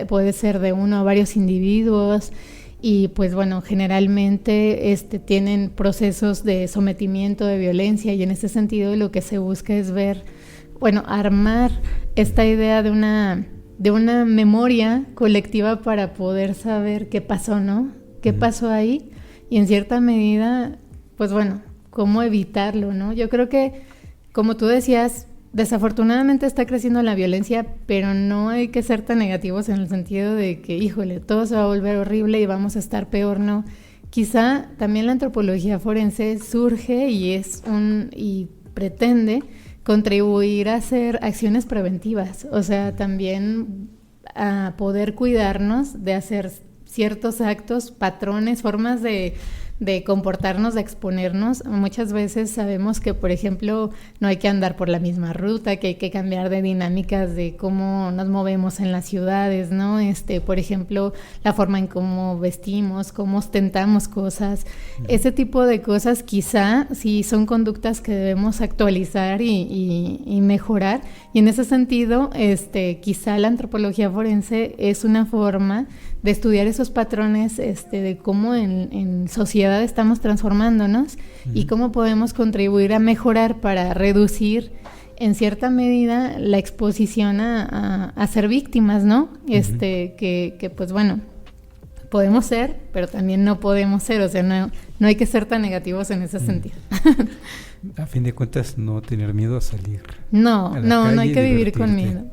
puede ser de uno a varios individuos, y pues bueno, generalmente tienen procesos de sometimiento, de violencia, y en ese sentido lo que se busca es ver, bueno, armar esta idea de una memoria colectiva para poder saber qué pasó, ¿no? ¿Qué pasó ahí? Y en cierta medida, pues bueno, cómo evitarlo, ¿no? Yo creo que, como tú decías, desafortunadamente está creciendo la violencia, pero no hay que ser tan negativos en el sentido de que, híjole, todo se va a volver horrible y vamos a estar peor, ¿no? Quizá también la antropología forense surge y pretende contribuir a hacer acciones preventivas, o sea, también a poder cuidarnos de hacer ciertos actos, patrones, formas de comportarnos, de exponernos. Muchas veces sabemos que, por ejemplo, no hay que andar por la misma ruta, que hay que cambiar de dinámicas de cómo nos movemos en las ciudades, ¿no? Por ejemplo, la forma en cómo vestimos, cómo ostentamos cosas. Ese tipo de cosas quizá sí son conductas que debemos actualizar y mejorar. Y en ese sentido, quizá la antropología forense es una forma de estudiar esos patrones, de cómo en sociedad estamos transformándonos y cómo podemos contribuir a mejorar para reducir en cierta medida la exposición a ser víctimas, ¿no? Que pues bueno, podemos ser, pero también no podemos ser, o sea, no hay que ser tan negativos en ese sentido. A fin de cuentas, no tener miedo a salir. No hay que vivir con miedo.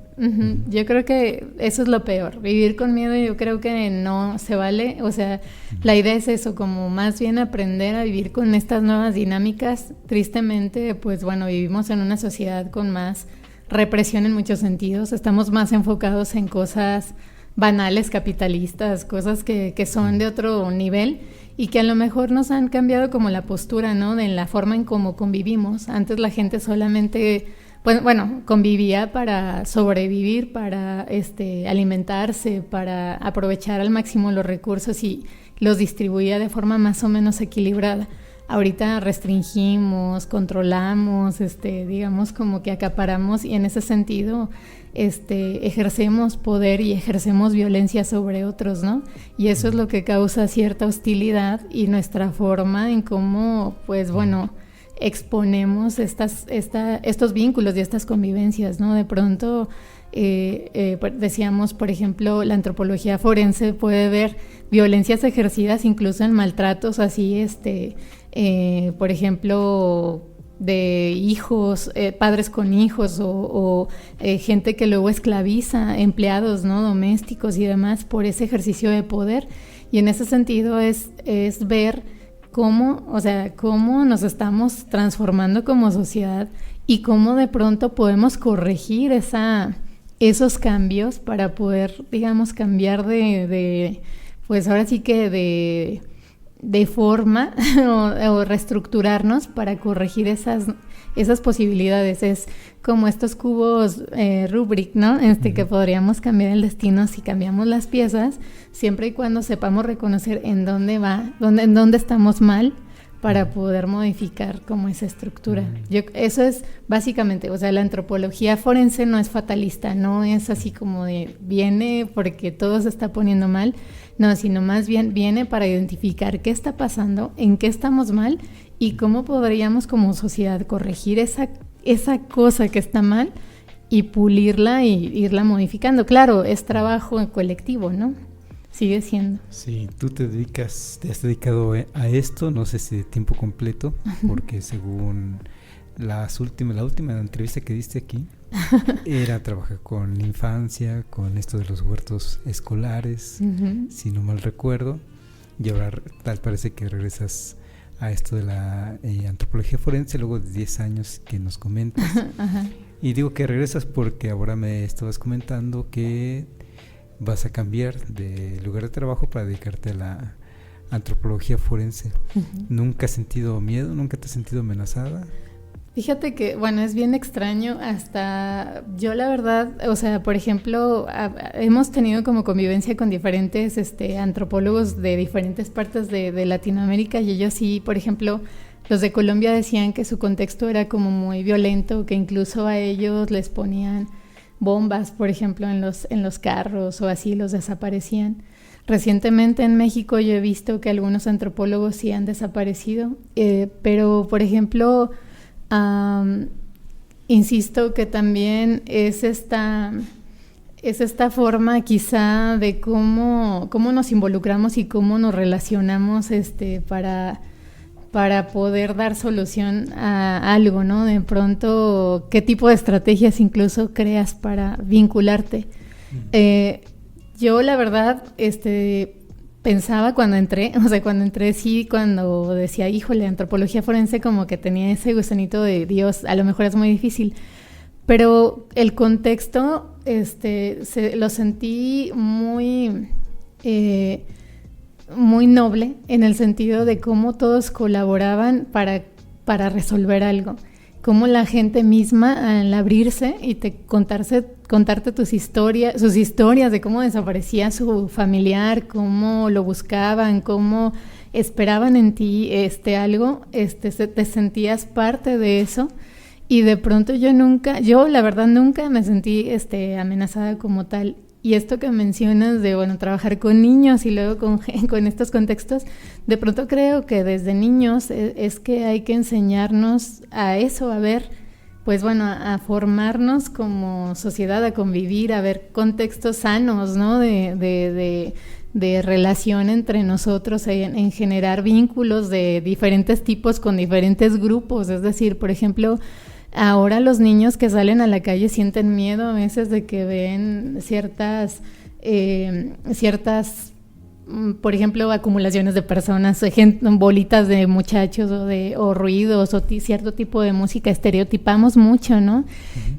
Yo creo que eso es lo peor, vivir con miedo. Yo creo que no se vale, o sea, la idea es eso, como más bien aprender a vivir con estas nuevas dinámicas. Tristemente, pues bueno, vivimos en una sociedad con más represión en muchos sentidos, estamos más enfocados en cosas banales, capitalistas, cosas que son de otro nivel y que a lo mejor nos han cambiado como la postura, ¿no? De la forma en cómo convivimos. Antes la gente solamente... Pues bueno, convivía para sobrevivir, para alimentarse, para aprovechar al máximo los recursos y los distribuía de forma más o menos equilibrada. ahorita restringimos, controlamos, digamos como que acaparamos y en ese sentido ejercemos poder y ejercemos violencia sobre otros, ¿no? Y eso es lo que causa cierta hostilidad y nuestra forma en cómo, pues bueno, exponemos estos vínculos y estas convivencias, ¿no? De pronto decíamos, por ejemplo, la antropología forense puede ver violencias ejercidas incluso en maltratos así, por ejemplo, de hijos, padres con hijos o gente que luego esclaviza, empleados, ¿no? Domésticos y demás por ese ejercicio de poder. Y en ese sentido es ver cómo nos estamos transformando como sociedad y cómo de pronto podemos corregir esos cambios para poder, digamos, cambiar pues ahora sí que de forma o reestructurarnos para corregir esas posibilidades. Es como estos cubos Rubik, ¿no? Que podríamos cambiar el destino si cambiamos las piezas, siempre y cuando sepamos reconocer en dónde estamos mal para poder modificar como esa estructura. Eso es básicamente, o sea, la antropología forense no es fatalista, no es así como de viene porque todo se está poniendo mal, no, sino más bien viene para identificar qué está pasando, en qué estamos mal y cómo podríamos como sociedad corregir esa cosa que está mal y pulirla y irla modificando. Claro, es trabajo colectivo, ¿no? Sigue siendo. Sí, tú te has dedicado a esto, no sé si de tiempo completo, porque según la última entrevista que diste aquí, era trabajar con infancia, con esto de los huertos escolares, si no mal recuerdo, y ahora tal parece que regresas a esto de la antropología forense luego de 10 años que nos comentas. Y digo que regresas porque ahora me estabas comentando que vas a cambiar de lugar de trabajo para dedicarte a la antropología forense. ¿Nunca has sentido miedo? ¿Nunca te has sentido amenazada? Fíjate que, bueno, es bien extraño, hasta yo la verdad, o sea, por ejemplo, hemos tenido como convivencia con diferentes antropólogos de diferentes partes de Latinoamérica y ellos sí, por ejemplo, los de Colombia decían que su contexto era como muy violento, que incluso a ellos les ponían bombas, por ejemplo, en los carros o así los desaparecían. Recientemente en México yo he visto que algunos antropólogos sí han desaparecido, pero, por ejemplo, insisto que también es esta forma quizá de cómo nos involucramos y cómo nos relacionamos para poder dar solución a algo, ¿no? De pronto, ¿qué tipo de estrategias incluso creas para vincularte? Yo la verdad pensaba cuando entré sí, cuando decía, híjole, antropología forense, como que tenía ese gusanito de Dios, a lo mejor es muy difícil, pero el contexto lo sentí muy noble, en el sentido de cómo todos colaboraban para resolver algo, cómo la gente misma al abrirse y contarte sus historias de cómo desaparecía su familiar, cómo lo buscaban, cómo esperaban en ti algo, te sentías parte de eso. Y de pronto yo la verdad nunca me sentí amenazada como tal. Y esto que mencionas de, bueno, trabajar con niños y luego con estos contextos, de pronto creo que desde niños es que hay que enseñarnos a eso, a ver, pues bueno, a formarnos como sociedad, a convivir, a ver contextos sanos, ¿no? De relación entre nosotros, en generar vínculos de diferentes tipos con diferentes grupos. Es decir, por ejemplo, ahora los niños que salen a la calle sienten miedo a veces de que ven ciertas, por ejemplo, acumulaciones de personas, bolitas de muchachos o ruidos o cierto tipo de música. Estereotipamos mucho, ¿no?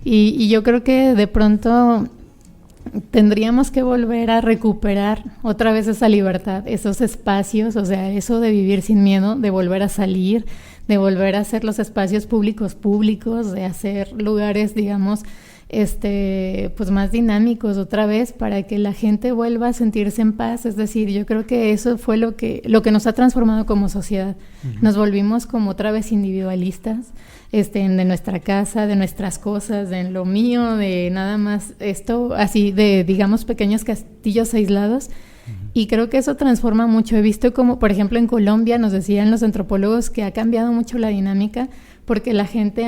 Y yo creo que de pronto tendríamos que volver a recuperar otra vez esa libertad, esos espacios, o sea, eso de vivir sin miedo, de volver a salir, de volver a hacer los espacios públicos, de hacer lugares, digamos, pues más dinámicos otra vez para que la gente vuelva a sentirse en paz. Es decir, yo creo que eso fue lo que nos ha transformado como sociedad. Nos volvimos como otra vez individualistas, de nuestra casa, de nuestras cosas, de lo mío, de nada más esto, así de, digamos, pequeños castillos aislados. Y creo que eso transforma mucho. He visto como, por ejemplo, en Colombia nos decían los antropólogos que ha cambiado mucho la dinámica porque la gente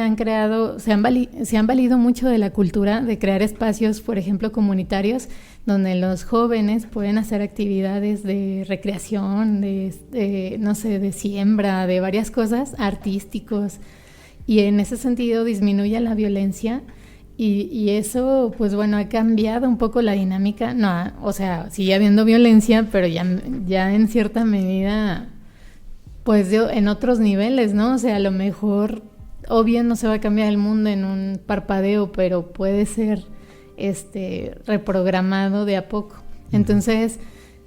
se han valido mucho de la cultura de crear espacios, por ejemplo, comunitarios, donde los jóvenes pueden hacer actividades de recreación, no sé, de siembra, de varias cosas, artísticos, y en ese sentido disminuye la violencia. Y eso, pues bueno, ha cambiado un poco la dinámica. No, o sea, sigue habiendo violencia, pero ya en cierta medida, pues en otros niveles, ¿no? O sea, a lo mejor, obvio, no se va a cambiar el mundo en un parpadeo, pero puede ser reprogramado de a poco. Entonces,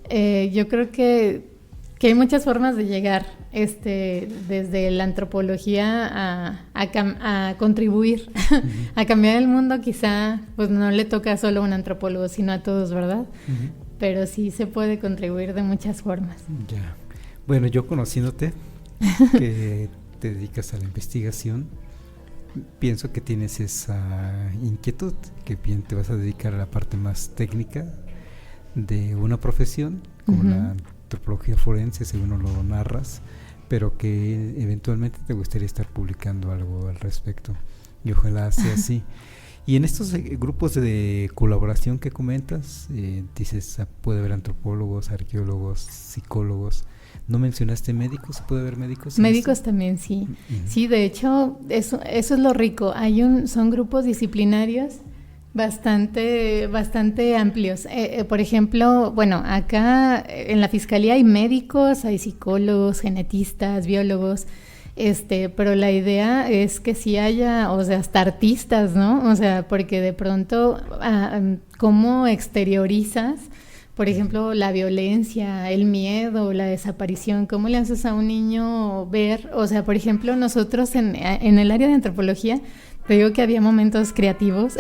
yo creo que hay muchas formas de llegar desde la antropología a contribuir a cambiar el mundo. Quizá pues no le toca solo a un antropólogo, sino a todos, ¿verdad? Pero sí se puede contribuir de muchas formas. Ya. Bueno, yo conociéndote, que te dedicas a la investigación, pienso que tienes esa inquietud, que bien te vas a dedicar a la parte más técnica de una profesión, como la antropología forense, según lo narras, pero que eventualmente te gustaría estar publicando algo al respecto, y ojalá sea así. Y en estos grupos de colaboración que comentas, dices, puede haber antropólogos, arqueólogos, psicólogos. ¿No mencionaste médicos? ¿Puede haber médicos? Médicos también, sí. Sí, de hecho, eso es lo rico. Son grupos disciplinarios bastante amplios. Por ejemplo, bueno, acá en la Fiscalía hay médicos, hay psicólogos, genetistas, biólogos, pero la idea es que sí haya, o sea, hasta artistas, ¿no? O sea, porque de pronto, ¿cómo exteriorizas, por ejemplo, la violencia, el miedo, la desaparición? ¿Cómo le haces a un niño ver? O sea, por ejemplo, nosotros en el área de antropología, te digo que había momentos creativos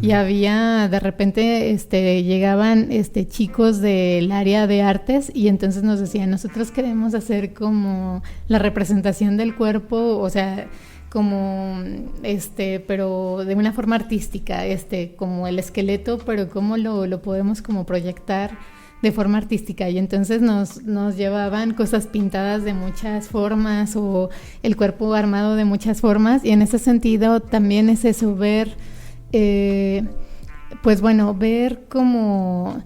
y había, de repente, llegaban chicos del área de artes y entonces nos decían, nosotros queremos hacer como la representación del cuerpo, o sea, como, pero de una forma artística, como el esqueleto, pero cómo lo podemos como proyectar de forma artística. Y entonces nos llevaban cosas pintadas de muchas formas o el cuerpo armado de muchas formas, y en ese sentido también es eso, ver, pues bueno, ver como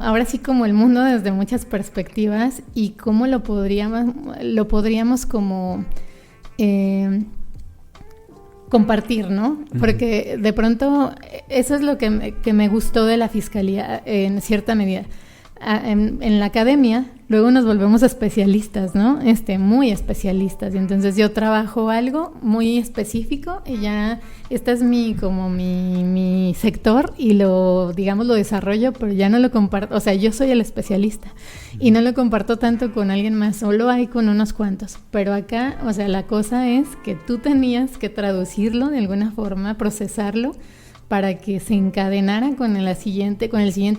ahora sí como el mundo desde muchas perspectivas y cómo lo podríamos como compartir, ¿no? Porque de pronto eso es lo que me gustó de la Fiscalía en cierta medida. En la academia luego nos volvemos especialistas, ¿no? Muy especialistas, y entonces yo trabajo algo muy específico y ya este es mi sector y lo desarrollo, pero ya no lo comparto, o sea, yo soy el especialista y no lo comparto tanto con alguien más, solo hay con unos cuantos, pero acá, o sea, la cosa es que tú tenías que traducirlo de alguna forma, procesarlo para que se encadenara con el siguiente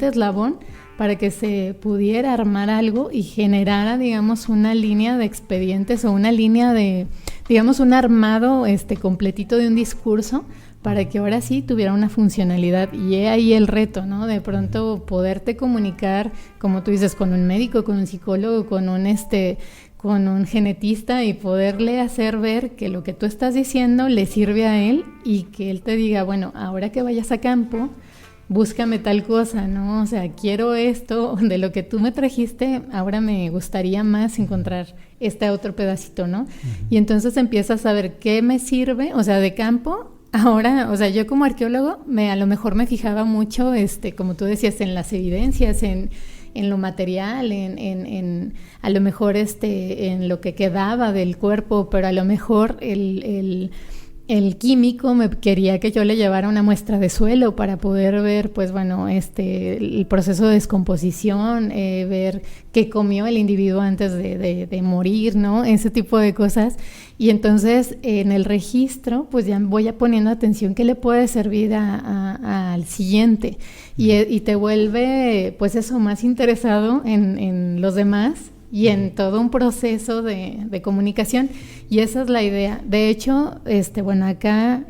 eslabón, para que se pudiera armar algo y generara, digamos, una línea de expedientes o una línea de, digamos, un armado completito de un discurso para que ahora sí tuviera una funcionalidad. Y he ahí el reto, ¿no? De pronto poderte comunicar, como tú dices, con un médico, con un psicólogo, con un genetista, y poderle hacer ver que lo que tú estás diciendo le sirve a él y que él te diga, bueno, ahora que vayas a campo, búscame tal cosa, ¿no? O sea, quiero esto de lo que tú me trajiste, ahora me gustaría más encontrar este otro pedacito, ¿no? Y entonces empiezas a ver qué me sirve, o sea, de campo. Ahora, o sea, yo como arqueólogo a lo mejor me fijaba mucho, como tú decías, en las evidencias, en lo material, en a lo mejor en lo que quedaba del cuerpo, pero a lo mejor el químico me quería que yo le llevara una muestra de suelo para poder ver, pues bueno, el proceso de descomposición, ver qué comió el individuo antes de morir, ¿no? Ese tipo de cosas. Y entonces en el registro, pues ya voy poniendo atención qué le puede servir al siguiente. Y te vuelve, pues eso, más interesado en los demás y en todo un proceso de comunicación, y esa es la idea. De hecho, bueno, acá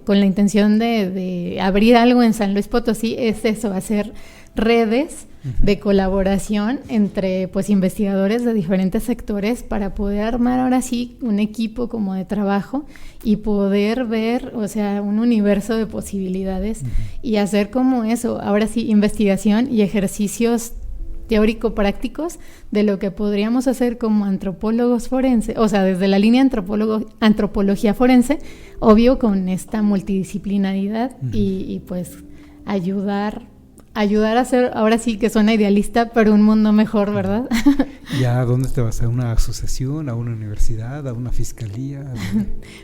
con la intención de abrir algo en San Luis Potosí, es eso, hacer redes de colaboración entre pues investigadores de diferentes sectores para poder armar ahora sí un equipo como de trabajo y poder ver, o sea, un universo de posibilidades y hacer como eso, ahora sí, investigación y ejercicios teórico-prácticos de lo que podríamos hacer como antropólogos forenses, o sea, desde la línea antropología forense, obvio con esta multidisciplinaridad y pues ayudar a hacer, ahora sí que suena idealista, pero un mundo mejor, ¿verdad? ¿Y a dónde te vas? ¿A una asociación, a una universidad, a una fiscalía?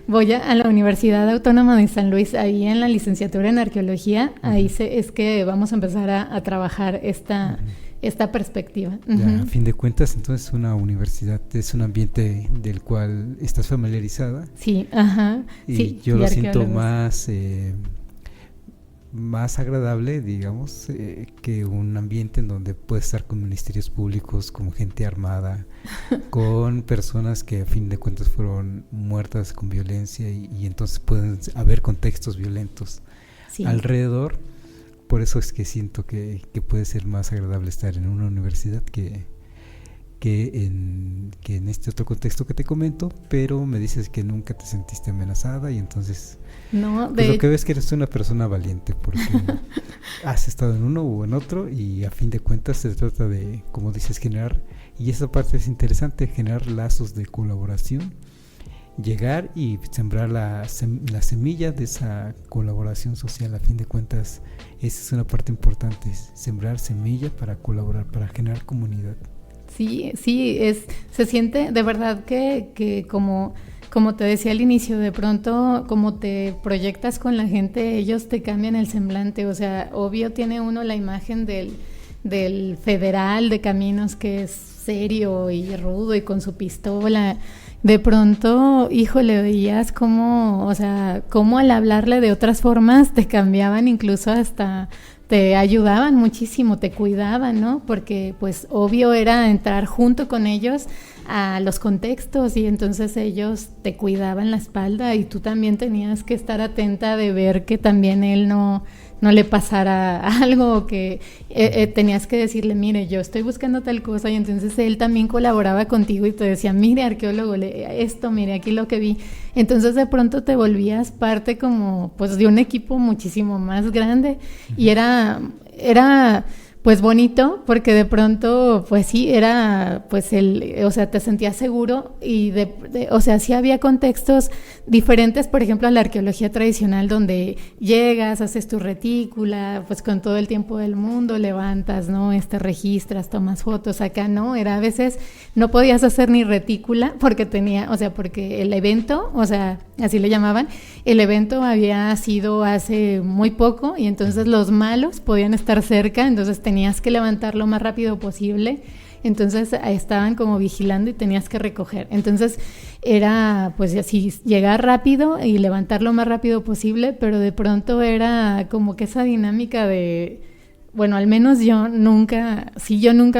Voy a la Universidad Autónoma de San Luis, ahí en la licenciatura en arqueología, ahí es que vamos a empezar a trabajar esta perspectiva. Ya, a fin de cuentas, entonces una universidad es un ambiente del cual estás familiarizada. Sí, ajá. Y sí, yo lo siento más agradable, digamos, que un ambiente en donde puedes estar con ministerios públicos, con gente armada, con personas que a fin de cuentas fueron muertas con violencia y entonces pueden haber contextos violentos alrededor. Por eso es que siento que puede ser más agradable estar en una universidad que en este otro contexto que te comento, pero me dices que nunca te sentiste amenazada y entonces no, pues lo que ves que eres una persona valiente porque has estado en uno u en otro y a fin de cuentas se trata de, como dices, generar, y esa parte es interesante, generar lazos de colaboración, llegar y sembrar la semilla de esa colaboración social. A fin de cuentas esa es una parte importante, es sembrar semilla para colaborar, para generar comunidad. Sí, se siente de verdad que como te decía al inicio, de pronto como te proyectas con la gente, ellos te cambian el semblante. O sea, obvio tiene uno la imagen del federal de caminos que es serio y rudo y con su pistola. De pronto, híjole, veías cómo, o sea, cómo al hablarle de otras formas te cambiaban, incluso hasta te ayudaban muchísimo, te cuidaban, ¿no? Porque pues obvio era entrar junto con ellos a los contextos y entonces ellos te cuidaban la espalda y tú también tenías que estar atenta de ver que también él no le pasara algo, que tenías que decirle, mire, yo estoy buscando tal cosa, y entonces él también colaboraba contigo y te decía, mire, arqueólogo, esto, mire, aquí lo que vi. Entonces de pronto te volvías parte como pues de un equipo muchísimo más grande y era pues bonito, porque de pronto, pues sí, era, pues o sea, te sentías seguro y o sea, sí había contextos diferentes, por ejemplo, a la arqueología tradicional, donde llegas, haces tu retícula, pues con todo el tiempo del mundo, levantas, ¿no? Registras, tomas fotos. Acá no, era a veces no podías hacer ni retícula porque porque el evento, o sea, así le llamaban, el evento había sido hace muy poco y entonces los malos podían estar cerca, entonces tenías que levantar lo más rápido posible, entonces estaban como vigilando y tenías que recoger. Entonces era pues así, llegar rápido y levantar lo más rápido posible, pero de pronto era como que esa dinámica de, bueno, al menos yo nunca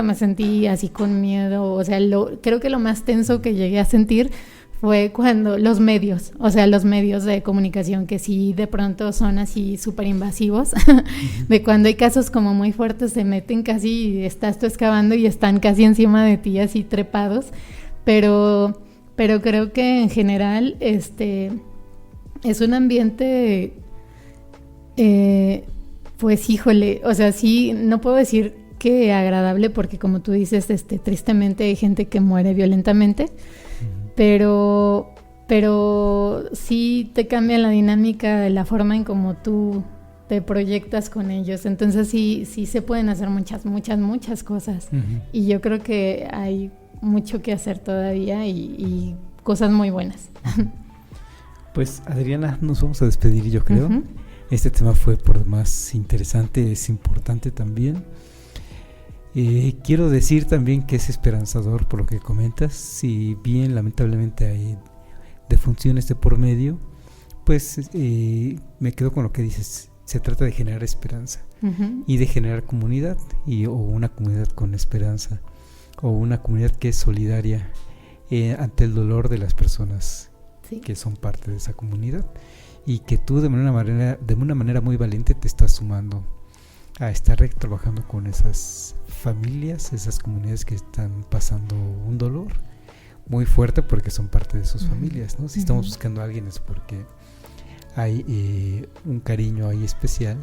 me sentí así con miedo. O sea, creo que lo más tenso que llegué a sentir fue cuando los medios de comunicación, que sí de pronto son así súper invasivos, de cuando hay casos como muy fuertes, se meten casi, estás tú excavando y están casi encima de ti así trepados, pero creo que en general es un ambiente, pues híjole, o sea, sí, no puedo decir que agradable, porque como tú dices, tristemente hay gente que muere violentamente, pero sí te cambia la dinámica de la forma en cómo tú te proyectas con ellos. Entonces sí se pueden hacer muchas cosas. Y yo creo que hay mucho que hacer todavía y cosas muy buenas. Pues Adriana, nos vamos a despedir, yo creo. Ujú. Este tema fue por demás interesante, es importante también. Quiero decir también que es esperanzador por lo que comentas. Si bien lamentablemente hay defunciones de por medio, pues me quedo con lo que dices. Se trata de generar esperanza Ujú. y de generar comunidad, o una comunidad con esperanza, o una comunidad que es solidaria ante el dolor de las personas Sí. que son parte de esa comunidad, y que tú de una manera muy valiente te estás sumando a estar trabajando con esas familias, esas comunidades que están pasando un dolor muy fuerte porque son parte de sus familias, ¿no? Si estamos buscando a alguien es porque hay un cariño ahí especial,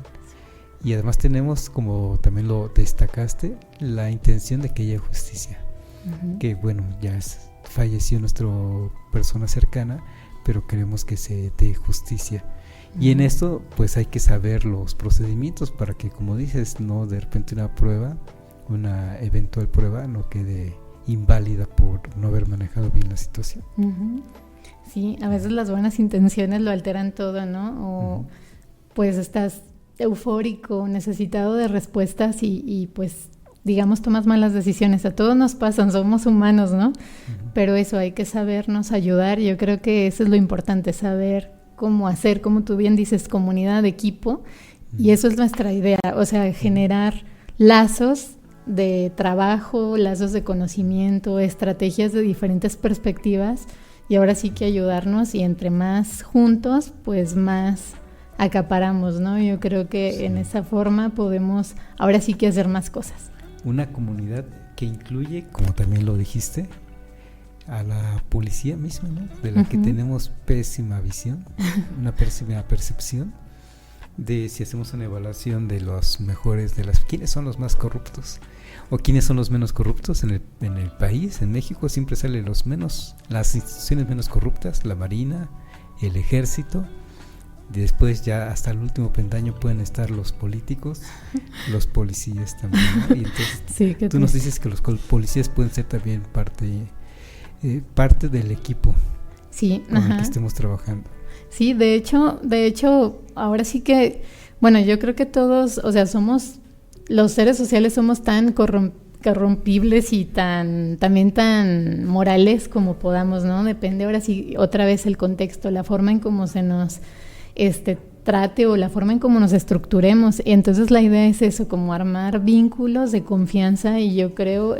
y además tenemos, como también lo destacaste, la intención de que haya justicia. Ujú. Que bueno, falleció nuestra persona cercana, pero queremos que se dé justicia. Y en esto pues hay que saber los procedimientos para que, como dices, no de repente una eventual prueba no quede inválida por no haber manejado bien la situación. Ujú. Sí, a veces las buenas intenciones lo alteran todo, ¿no? O pues estás eufórico, necesitado de respuestas y pues digamos tomas malas decisiones. A todos nos pasan, somos humanos, ¿no? Pero eso, hay que sabernos ayudar. Yo creo que eso es lo importante, saber cómo hacer, como tú bien dices, comunidad, equipo, y eso es nuestra idea, o sea, generar lazos de trabajo, lazos de conocimiento, estrategias de diferentes perspectivas, y ahora sí que ayudarnos, y entre más juntos, pues más acaparamos, ¿no? Yo creo que en esa forma podemos ahora sí que hacer más cosas. Una comunidad que incluye, como también lo dijiste, a la policía misma, ¿no? De la que tenemos pésima visión, una pésima percepción de si hacemos una evaluación de los mejores, quiénes son los más corruptos o quiénes son los menos corruptos en el país. En México siempre salen las instituciones menos corruptas, la Marina, el Ejército. Después ya hasta el último peldaño pueden estar los políticos, los policías también, ¿no? Y entonces Sí, tú nos dices que los policías pueden ser también parte del equipo sí, con el que estemos trabajando. Sí, de hecho, ahora sí que, bueno, yo creo que todos, o sea, los seres sociales somos tan corrompibles y también tan morales como podamos, ¿no? Depende ahora sí, otra vez el contexto, la forma en cómo se nos trate o la forma en cómo nos estructuremos. Y entonces la idea es eso, como armar vínculos de confianza, y yo creo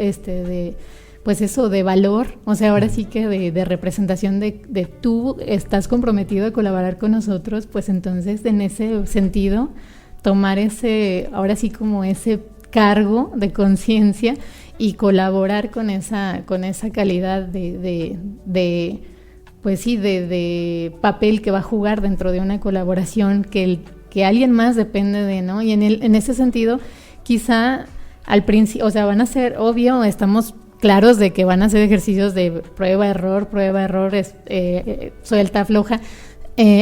pues eso, de valor, o sea, ahora sí que de representación de tú estás comprometido a colaborar con nosotros, pues entonces en ese sentido tomar ahora sí como ese cargo de conciencia y colaborar con esa calidad pues sí, de papel que va a jugar dentro de una colaboración que alguien más depende de, ¿no? Y en ese sentido, quizá al principio, o sea, van a ser, obvio, estamos claros de que van a ser ejercicios de prueba-error, suelta, afloja.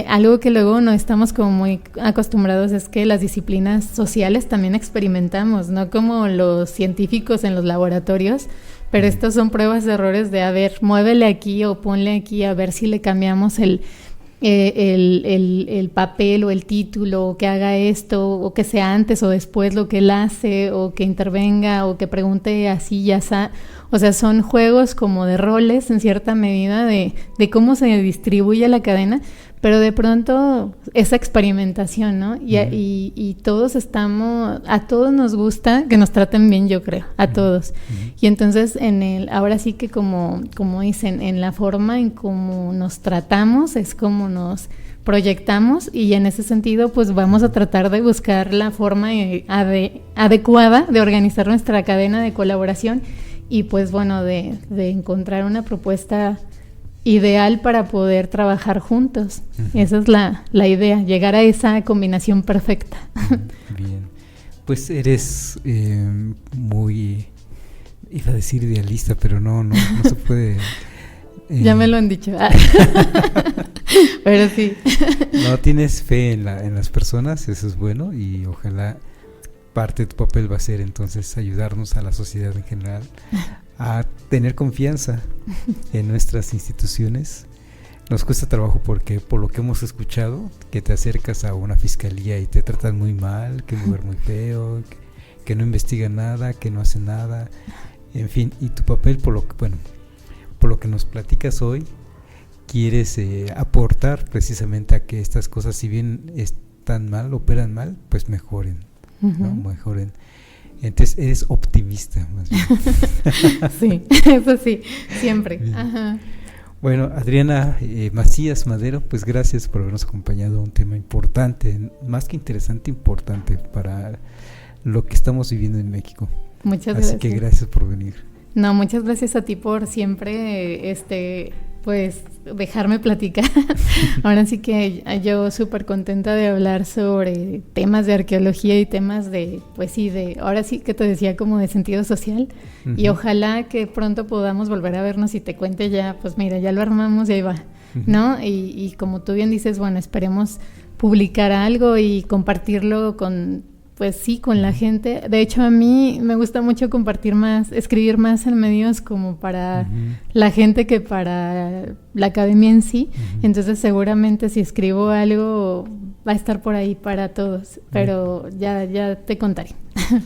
Algo que luego no estamos como muy acostumbrados es que las disciplinas sociales también experimentamos, no como los científicos en los laboratorios, pero estos son pruebas de errores de, a ver, muévele aquí o ponle aquí, a ver si le cambiamos el papel o el título, o que haga esto, o que sea antes o después lo que él hace, o que intervenga, o que pregunte así, ya está. O sea, son juegos como de roles en cierta medida de cómo se distribuye la cadena, pero de pronto esa experimentación, ¿no? Y todos a todos nos gusta que nos traten bien, yo creo, a todos. Y entonces ahora sí que como dicen, en la forma en cómo nos tratamos es como nos proyectamos, y en ese sentido pues vamos a tratar de buscar la forma adecuada de organizar nuestra cadena de colaboración, y pues bueno, de encontrar una propuesta ideal para poder trabajar juntos. Esa es la idea, llegar a esa combinación perfecta. Bien, pues eres muy, iba a decir idealista, pero no se puede. Ya me lo han dicho. Pero sí. No, tienes fe en las personas, eso es bueno, y ojalá parte de tu papel va a ser entonces ayudarnos a la sociedad en general a tener confianza en nuestras instituciones, nos cuesta trabajo porque por lo que hemos escuchado, que te acercas a una fiscalía y te tratan muy mal, que es un lugar muy feo, que no investigan nada, que no hacen nada, en fin, y tu papel por lo que nos platicas hoy, quieres aportar precisamente a que estas cosas, si bien están mal, operan mal, pues mejoren, ¿no? Mejoren. Entonces eres optimista, más bien. Sí, eso sí, siempre. Ajá. Bueno, Adriana Macías Madero, pues gracias por habernos acompañado a un tema importante, más que interesante, importante para lo que estamos viviendo en México. Muchas gracias. Así que gracias por venir. No, muchas gracias a ti por siempre, pues, dejarme platicar. Ahora sí que yo súper contenta de hablar sobre temas de arqueología y temas de, pues sí, ahora sí que te decía como de sentido social. Uh-huh. Y ojalá que pronto podamos volver a vernos y te cuente ya, pues mira, ya lo armamos y ahí va, uh-huh. ¿No? Y como tú bien dices, bueno, esperemos publicar algo y compartirlo con la gente. De hecho, a mí me gusta mucho escribir más en medios como para uh-huh. la gente que para la academia en sí. Uh-huh. Entonces, seguramente si escribo algo va a estar por ahí para todos, pero ya te contaré.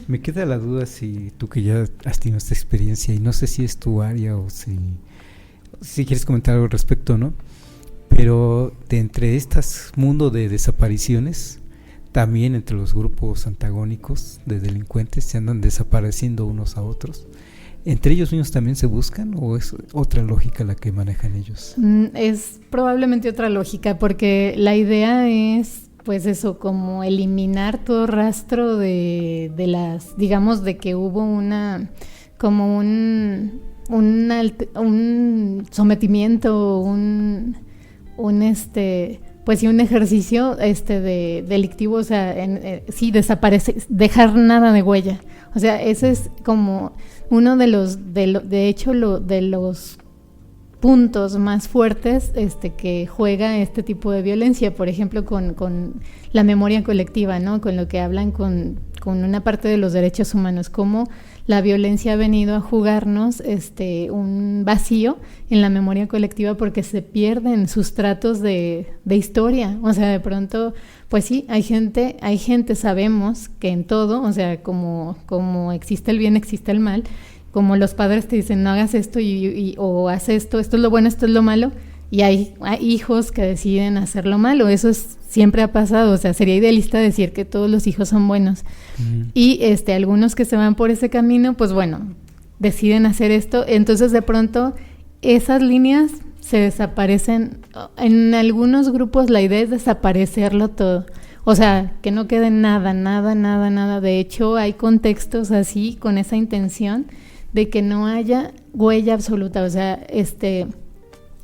Me queda la duda si tú que ya has tenido esta experiencia y no sé si es tu área o si quieres comentar algo al respecto, ¿no? Pero de entre estos mundos de desapariciones, también entre los grupos antagónicos de delincuentes se andan desapareciendo unos a otros. ¿Entre ellos mismos también se buscan o es otra lógica la que manejan ellos? Es probablemente otra lógica, porque la idea es, pues eso, como eliminar todo rastro de las, digamos, de que hubo como un sometimiento, pues sí, un ejercicio delictivo, o sea, sí, dejar nada de huella. O sea, ese es como uno de los puntos más fuertes que juega este tipo de violencia, por ejemplo, con la memoria colectiva, ¿no? Con lo que hablan con una parte de los derechos humanos, cómo la violencia ha venido a jugarnos un vacío en la memoria colectiva porque se pierden sustratos de historia. O sea, de pronto, pues sí, hay gente, sabemos que en todo, o sea, como existe el bien, existe el mal, como los padres te dicen, no hagas esto o haz esto es lo bueno, esto es lo malo, y hay hijos que deciden hacer lo malo. Eso siempre ha pasado, o sea, sería idealista decir que todos los hijos son buenos. Uh-huh. Y algunos que se van por ese camino, pues bueno, deciden hacer esto. Entonces, de pronto, esas líneas se desaparecen. En algunos grupos la idea es desaparecerlo todo. O sea, que no quede nada. De hecho, hay contextos así, con esa intención de que no haya huella absoluta. O sea,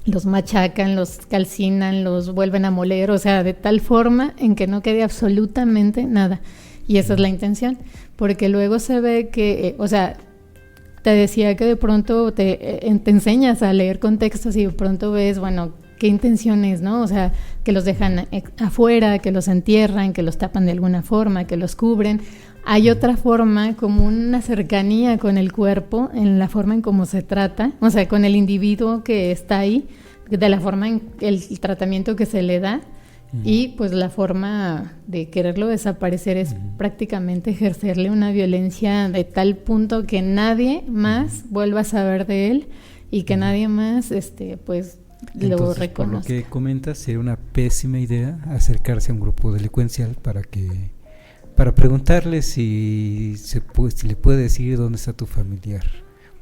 los machacan, los calcinan, los vuelven a moler, o sea, de tal forma en que no quede absolutamente nada. Y esa es la intención, porque luego se ve que, o sea, te decía que de pronto te enseñas a leer contextos y de pronto ves, bueno, qué intención es, ¿no? O sea, que los dejan afuera, que los entierran, que los tapan de alguna forma, que los cubren. Hay otra forma, como una cercanía con el cuerpo, en la forma en cómo se trata, o sea, con el individuo que está ahí, de la forma en el tratamiento que se le da, y pues la forma de quererlo desaparecer es prácticamente ejercerle una violencia de tal punto que nadie más vuelva a saber de él y que nadie más, pues, lo reconozca. Por lo que comentas, sería una pésima idea acercarse a un grupo delincuencial para preguntarle si le puede decir dónde está tu familiar,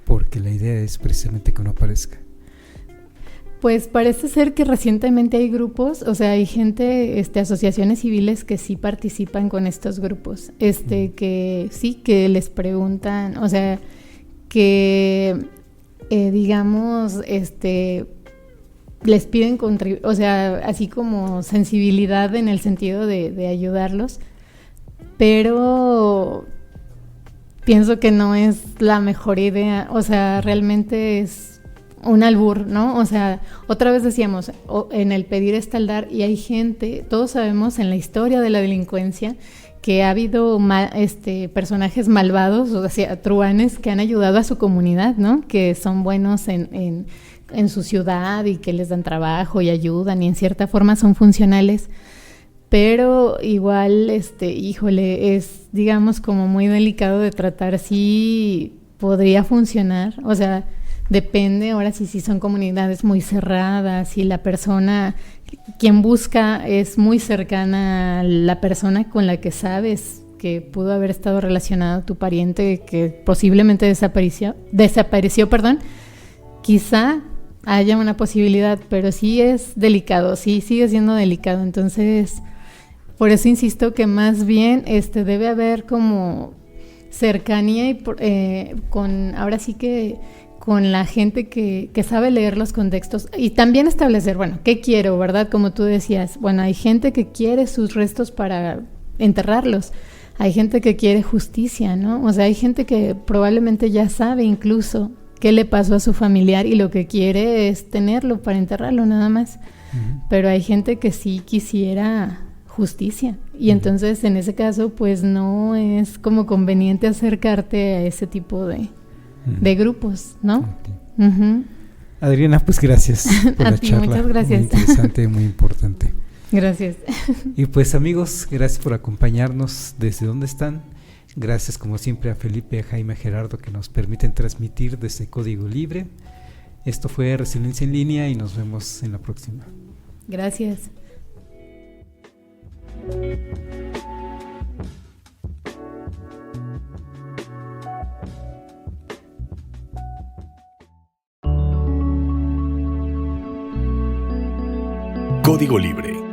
porque la idea es precisamente que no aparezca. Pues parece ser que recientemente hay grupos, o sea, hay gente, asociaciones civiles que sí participan con estos grupos, que sí, que les preguntan, o sea, que digamos, les piden o sea, así como sensibilidad en el sentido de ayudarlos, pero pienso que no es la mejor idea, o sea, realmente es un albur, ¿no? O sea, otra vez decíamos, en el pedir está el dar, y hay gente, todos sabemos en la historia de la delincuencia que ha habido personajes malvados, o sea, truanes que han ayudado a su comunidad, ¿no? Que son buenos en en su ciudad y que les dan trabajo y ayudan y en cierta forma son funcionales, pero igual, híjole, es, digamos, como muy delicado de tratar si podría funcionar, o sea, depende, ahora sí, si son comunidades muy cerradas, si la persona, quien busca es muy cercana a la persona con la que sabes que pudo haber estado relacionado tu pariente que posiblemente desapareció, perdón, quizá haya una posibilidad, pero sí es delicado, sí sigue siendo delicado, entonces por eso insisto que más bien debe haber como cercanía y ahora sí que con la gente que sabe leer los contextos y también establecer, bueno, ¿qué quiero, verdad? Como tú decías, bueno, hay gente que quiere sus restos para enterrarlos, hay gente que quiere justicia, ¿no? O sea, hay gente que probablemente ya sabe incluso qué le pasó a su familiar y lo que quiere es tenerlo para enterrarlo nada más. Uh-huh. Pero hay gente que sí quisiera justicia y entonces en ese caso pues no es como conveniente acercarte a ese tipo de grupos, ¿no? Okay. Uh-huh. Adriana, pues gracias por la charla. Muchas gracias. Muy interesante, muy importante. Gracias. Y pues amigos, gracias por acompañarnos desde donde están. Gracias como siempre a Felipe, a Jaime, a Gerardo que nos permiten transmitir desde Código Libre. Esto fue Resiliencia en Línea y nos vemos en la próxima. Gracias. Código Libre.